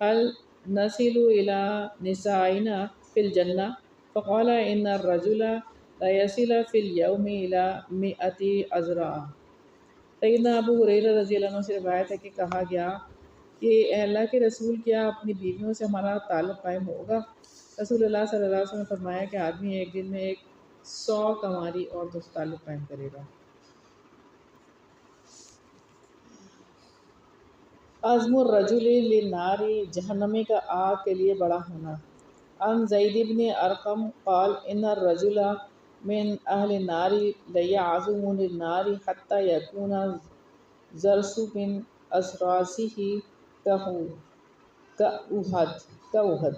هل نصل الی نسائنا فی الجنہ فقال ان الرجل لا يصل فی الیوم الی مئۃ عذراء. سیدنا ابو ہریرہ رضی اللہ عنہ سے روایت ہے کہ کہا گیا کہ اے اللہ کے رسول کیا اپنی بیویوں سے ہمارا تعلق قائم ہوگا؟ رسول اللہ صلی اللہ علیہ وسلم نے فرمایا کہ آدمی ایک دن میں 100 کنواری عورتوں سے تعلق قائم کرے گا. عزم الرجل للنار. جہنمی کا آگ کے لیے بڑا ہونا. عن زید بن ارقم قال ان الرجل من اہل النار لیعزم للنار حتى يكون ضرس من اضراسه کأحد.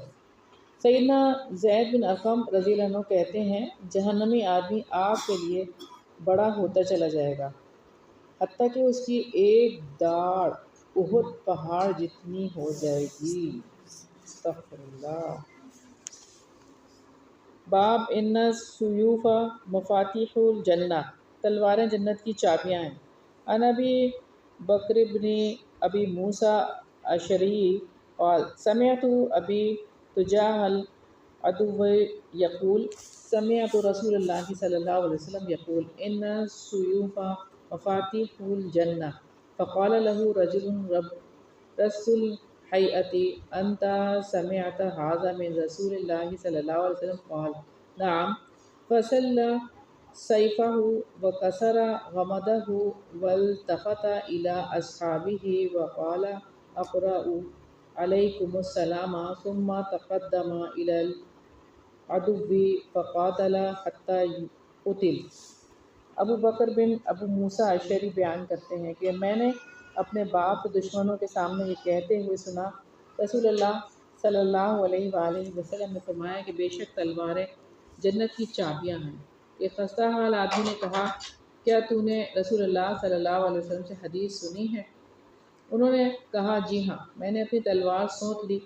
سیدنا زید بن ارقم رضی اللہ عنہ کہتے ہیں جہنمی آدمی آگ کے لیے بڑا ہوتا چلا جائے گا حتیٰ کہ اس کی ایک داڑھ احد پہاڑ جتنی ہو جائے گی. استغفر اللہ. باب ان السیوف مفاتیح الجنہ. تلواریں جنت کی چابیاں ہیں. عن ابی بکر بن ابی موسیٰ اشعری قال سمعت ابی تجاہ العدو یقول سمعت رسول اللہ صلی اللہ علیہ وسلم یقول ان السیوف مفاتیح الجنہ فقال له رجل رس الحیئۃ انت سمعت هذا من رسول اللہ صلی اللہ علیہ وسلم قال نعم فسل سیفہ وکسر غمدہ والتفت الی اصحابہ وقال اقرؤوا علیکم السلام ثم تقدم الی العدو فقاتل حتی قتل. ابو بکر بن ابو موسیٰ اشعری بیان کرتے ہیں کہ میں نے اپنے باپ کو دشمنوں کے سامنے یہ کہتے ہوئے سنا رسول اللہ صلی اللہ علیہ وآلہ وسلم نے فرمایا کہ بے شک تلواریں جنت کی چابیاں ہیں. ایک خستہ حال آدمی نے کہا کیا تو نے رسول اللہ صلی اللہ علیہ وسلم سے حدیث سنی ہے؟ انہوں نے کہا جی ہاں، میں نے اپنی تلوار سونت لی،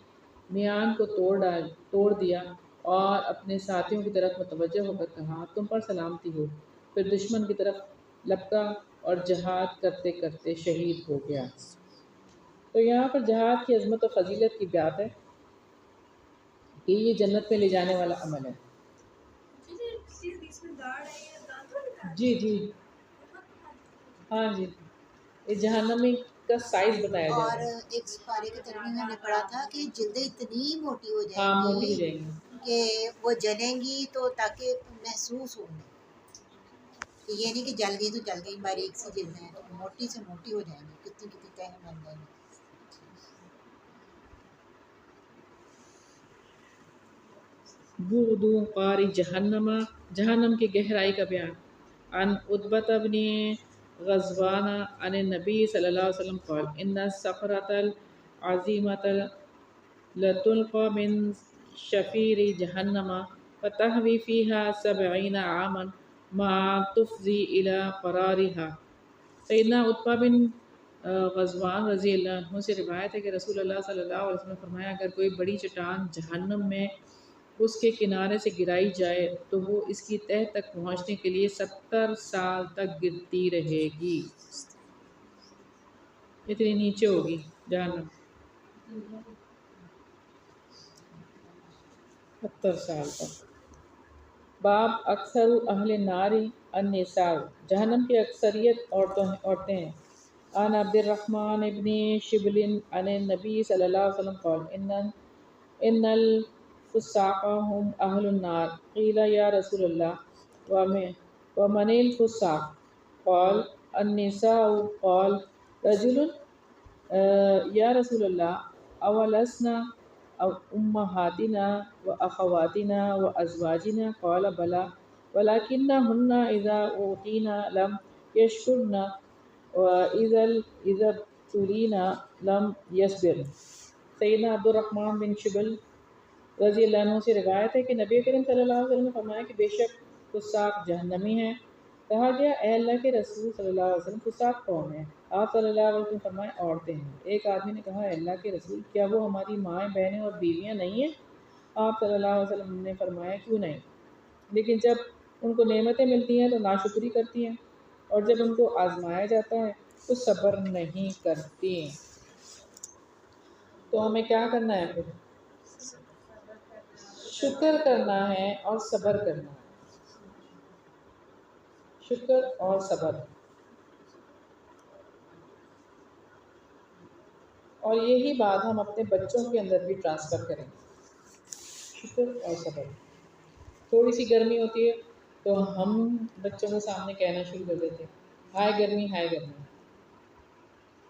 میان کو توڑ دیا اور اپنے ساتھیوں کی طرف متوجہ ہو کر کہا تم پر سلامتی ہو، پھر دشمن کی طرف لپکا اور جہاد کرتے کرتے شہید ہو گیا۔ تو یہاں پر جہاد کی عظمت و فضیلت کی بات ہے کہ یہ جنت میں لے جانے والا عمل ہے۔ جی جی ہاں جی، یہ جہنمی کا سائز بتایا جا اور رہا ہے۔ ایک سپارے کی ترمیم میں نے پڑھا تھا کہ جلدیں اتنی موٹی ہو جائیں ہاں موٹی ہو گی جائیں گی۔ کہ وہ جلیں گی تو تاکہ محسوس ہو انہیں، کہ یہ نہیں کہ جل گئی تو جل گئی، باریک سی جلدیں ہیں، موٹی سے موٹی ہو جائیں گی، کتنی کتنی تہیں بن جائیں گی۔ بعد قار جہنم، جہنم کی گہرائی کا بیان۔ عن عتبہ بن غزوان عن النبی صلی اللہ علیہ وسلم قال ان الصخرۃ العظیمۃ لتلقى من شفیر جہنم فتحوی فیہا 70 عاما ما تفضی الی قرارها۔ سیدنا عتبہ بن غزوان رضی اللہ عنہ سے روایت ہے کہ رسول اللہ صلی اللہ علیہ وسلم نے فرمایا اگر کوئی بڑی چٹان جہنم میں اس کے کنارے سے گرائی جائے تو وہ اس کی تہہ تک پہنچنے کے لیے 70 سال تک گرتی رہے گی، اتنی نیچے ہوگی جہنم، 70 سال تک۔ باب اکثر اہل النار النساء، جہنم کی اکثریت عورتیں ہیں۔ عن عبد الرحمن ابن شبل عن النبی صلی اللہ علیہ وسلم قال ان الفساق هم اہل النار قیل یا رسول اللہ ومن الفساق قال النساء قال رجل یا رسول اللہ اولسنا امہاتنا واخواتنا وازواجنا قال بلی ولکنہن اذا اعطینا لم یشکرن واذا ابتلینا لم یصبرن۔ سیدنا عبد الرحمن بن شبل رضی اللہ عنہ سے روایت ہے کہ نبی کریم صلی اللہ علیہ وسلم نے فرمایا کہ بے شک فساق جہنمی ہیں۔ کہا گیا اے اللہ کے رسول صلی اللہ علیہ وسلم فساق کون ہے؟ آپ صلی اللہ علیہ وسلم فرمائے عورتیں ہیں۔ ایک آدمی نے کہا اے اللہ کے رسول کیا وہ ہماری مائیں بہنیں اور بیویاں نہیں ہیں؟ آپ صلی اللہ علیہ وسلم نے فرمایا کیوں نہیں، لیکن جب ان کو نعمتیں ملتی ہیں تو ناشکری کرتی ہیں اور جب ان کو آزمایا جاتا ہے تو صبر نہیں کرتی۔ تو ہمیں کیا کرنا ہے پھر؟ شکر کرنا ہے اور صبر کرنا ہے، شکر اور صبر، اور یہی بات ہم اپنے بچوں کے اندر بھی ٹرانسفر کریں گے، شکر اور صبر۔ تھوڑی سی گرمی ہوتی ہے تو ہم بچوں کے سامنے کہنا شروع کر دیتے ہیں ہائے گرمی ہائے گرمی،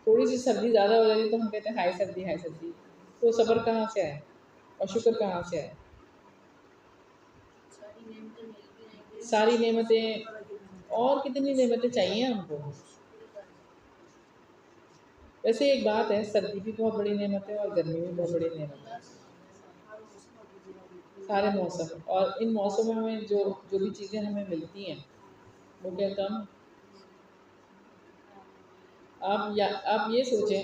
تھوڑی سی سردی زیادہ ہو جاتی ہے تو ہم کہتے ہیں ہائے سردی ہائے سردی۔ تو صبر کہاں سے آئے اور شکر کہاں سے آئے؟ ساری نعمتیں اور کتنی نعمتیں چاہیے ہم کو۔ ویسے ایک بات ہے، سردی بھی بہت بڑی نعمت ہے اور گرمی بھی بہت بڑی نعمت ہے، سارے موسم، اور ان موسموں میں جو بھی چیزیں ہمیں ملتی ہیں وہ کیا کم۔ آپ یہ سوچیں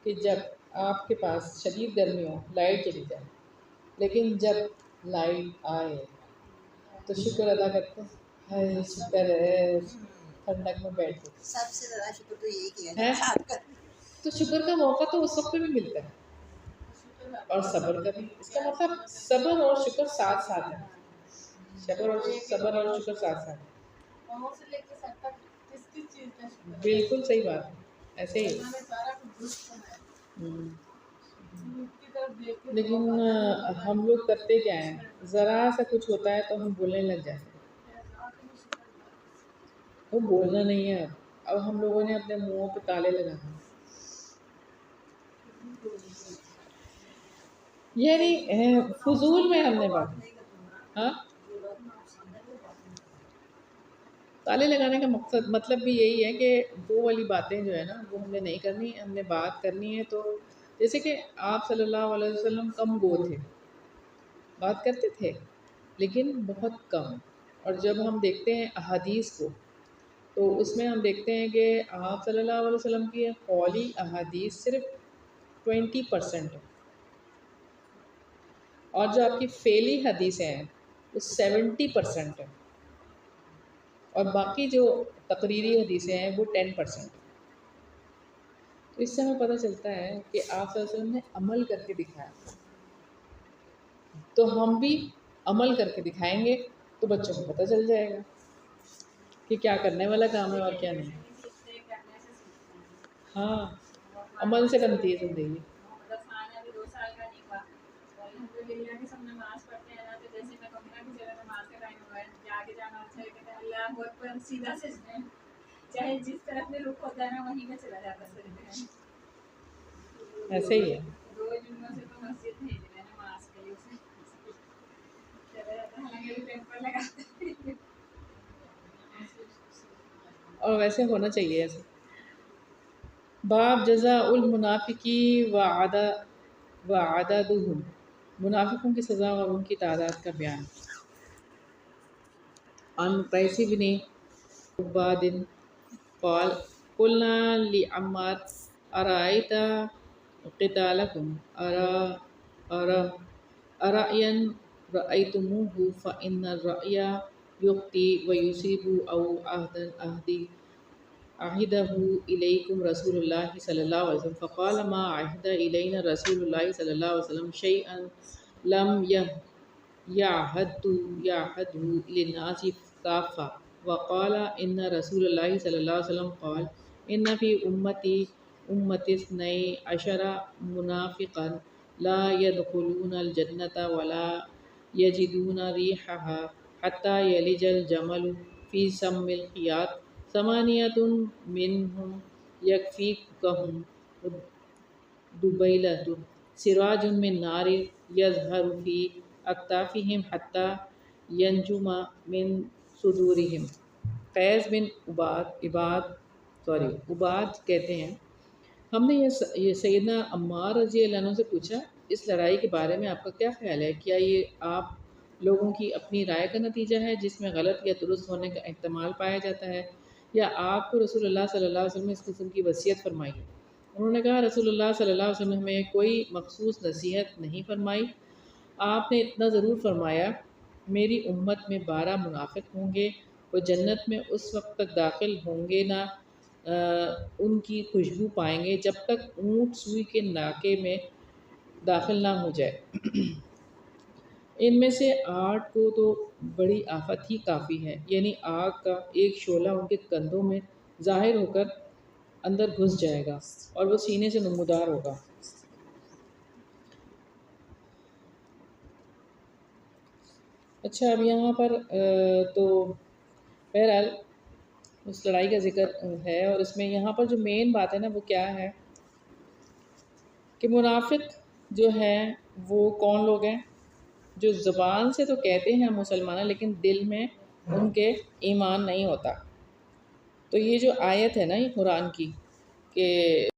کہ جب آپ کے پاس شدید گرمی ہو لائٹ چلی جائے، لیکن جب لائٹ آئے تو شکر ادا کرتے ہیں، ہائے شکر ہے ٹھنڈک میں بیٹھے۔ سب سے زیادہ شکر تو یہی کیا ہے ہے، تو شکر کا موقع تو اس وقت پہ بھی ملتا ہے، اور صبر کا بھی۔ اس کا مطلب صبر اور شکر ساتھ ساتھ ہے، صبر اور شکر ساتھ ساتھ ہے۔ بالکل صحیح بات ہے، ایسے ہی۔ لیکن ہم لوگ کرتے کیا ہیں، ذرا سا کچھ ہوتا ہے تو ہم بولنے لگ جاتے ہیں، وہ بولنا نہیں ہے اب ہم لوگوں نے اپنے منہوں پہ تالے لگانا، یعنی فضول میں ہم نے بات، ہاں تالے لگانے کا مطلب بھی یہی ہے کہ وہ والی باتیں جو ہے نا وہ ہم نے نہیں کرنی، ہم نے بات کرنی ہے تو جیسے کہ آپ صلی اللہ علیہ وسلم کم گو تھے، بات کرتے تھے لیکن بہت کم، اور جب ہم دیکھتے ہیں احادیث کو تو اس میں ہم دیکھتے ہیں کہ آپ صلی اللہ علیہ وسلم کی قولی احادیث صرف 20% ہے، اور جو آپ کی فعلی حدیثیں ہیں وہ 70% ہے، اور باقی جو تقریری حدیثیں ہیں وہ 10%. تو اس سے ہمیں پتہ چلتا ہے کہ آپ صلی اللہ علیہ وسلم نے عمل کر کے دکھایا، تو ہم بھی عمل کر کے دکھائیں گے تو بچوں کو پتہ چل جائے گا کہ کیا کرنے والا کام ہے اور کیا نہیں. ہاں، عمل سے بنتی ہے زندگی. مطلب خانہ بھی 2 سال کا نہیں ہوا، الحمدللہ کہ سب نماز پڑھتے ہیں نا، تو جیسے میں کہوں نا کہ چلو نماز کا ٹائم ہوا ہے، جا کے جانا اچھا ہے، کہتے ہیں اللہ اکبر، سیدھا سجدے میں، چاہے جس طرف میں رخ ہوتا ہے نا وہیں میں چلا جاتا سجدے میں. ایسے ہی ہے. 2 جمعوں سے تو مسجد بھیج رہے ہیں نماز کے لیے، اسے چلا جاتا ہے، حالانکہ ابھی پیپر لگاتا ہے. اور ویسے ہونا چاہیے ایسے. باب جزاء المنافقی وعددہم، منافقوں کی سزا اور ان کی تعداد کا بیان. عن قیس بن عباد قال قلنا لعمار ارأيت قتالكم أرأيا رأيتموه فإن الرأي يخطئ ويصيب أو عهده إليكم رسول الله صلى الله عليه وسلم فقال ما عهد إلينا رسول الله صلى الله عليه وسلم شيئا لم يعهده للناس كافة. وقال إن رسول الله صلى الله عليه وسلم قال إن في أمتي 12 منافقا لا يدخلون الجنة ولا يجدون ريحها حتى يلج الجمل في سم الخياط 8 منهم يكفيكهم دبيلة سراج من نار يظهر في أكتافهم حتى ينجم من صدورهم. قیس بن عباد کہتے ہیں ہم نے یہ سیدنا عمار رضی اللہ عنہ سے پوچھا اس لڑائی کے بارے میں آپ کا کیا خیال ہے؟ کیا یہ آپ لوگوں کی اپنی رائے کا نتیجہ ہے جس میں غلط یا درست ہونے کا احتمال پایا جاتا ہے، یا آپ کو رسول اللہ صلی اللہ علیہ وسلم نے اس قسم کی وصیت فرمائی ہے؟ انہوں نے کہا رسول اللہ صلی اللہ علیہ وسلم نے ہمیں کوئی مخصوص نصیحت نہیں فرمائی، آپ نے اتنا ضرور فرمایا میری امت میں 12 منافق ہوں گے، وہ جنت میں اس وقت تک داخل ہوں گے نہ ان کی خوشبو پائیں گے جب تک اونٹ سوئی کے ناکے میں داخل نہ ہو جائے. ان میں سے 8 کو تو بڑی آفت ہی کافی ہے، یعنی آگ کا ایک شعلہ ان کے کندھوں میں ظاہر ہو کر اندر گھس جائے گا اور وہ سینے سے نمودار ہوگا. اچھا، اب یہاں پر تو بہرحال اس لڑائی کا ذکر ہے، اور اس میں یہاں پر جو مین بات ہے نا وہ کیا ہے کہ منافق جو ہیں وہ کون لوگ ہیں؟ جو زبان سے تو کہتے ہیں مسلمان ہیں لیکن دل میں ان کے ایمان نہیں ہوتا. تو یہ جو آیت ہے نا یہ قرآن کی کہ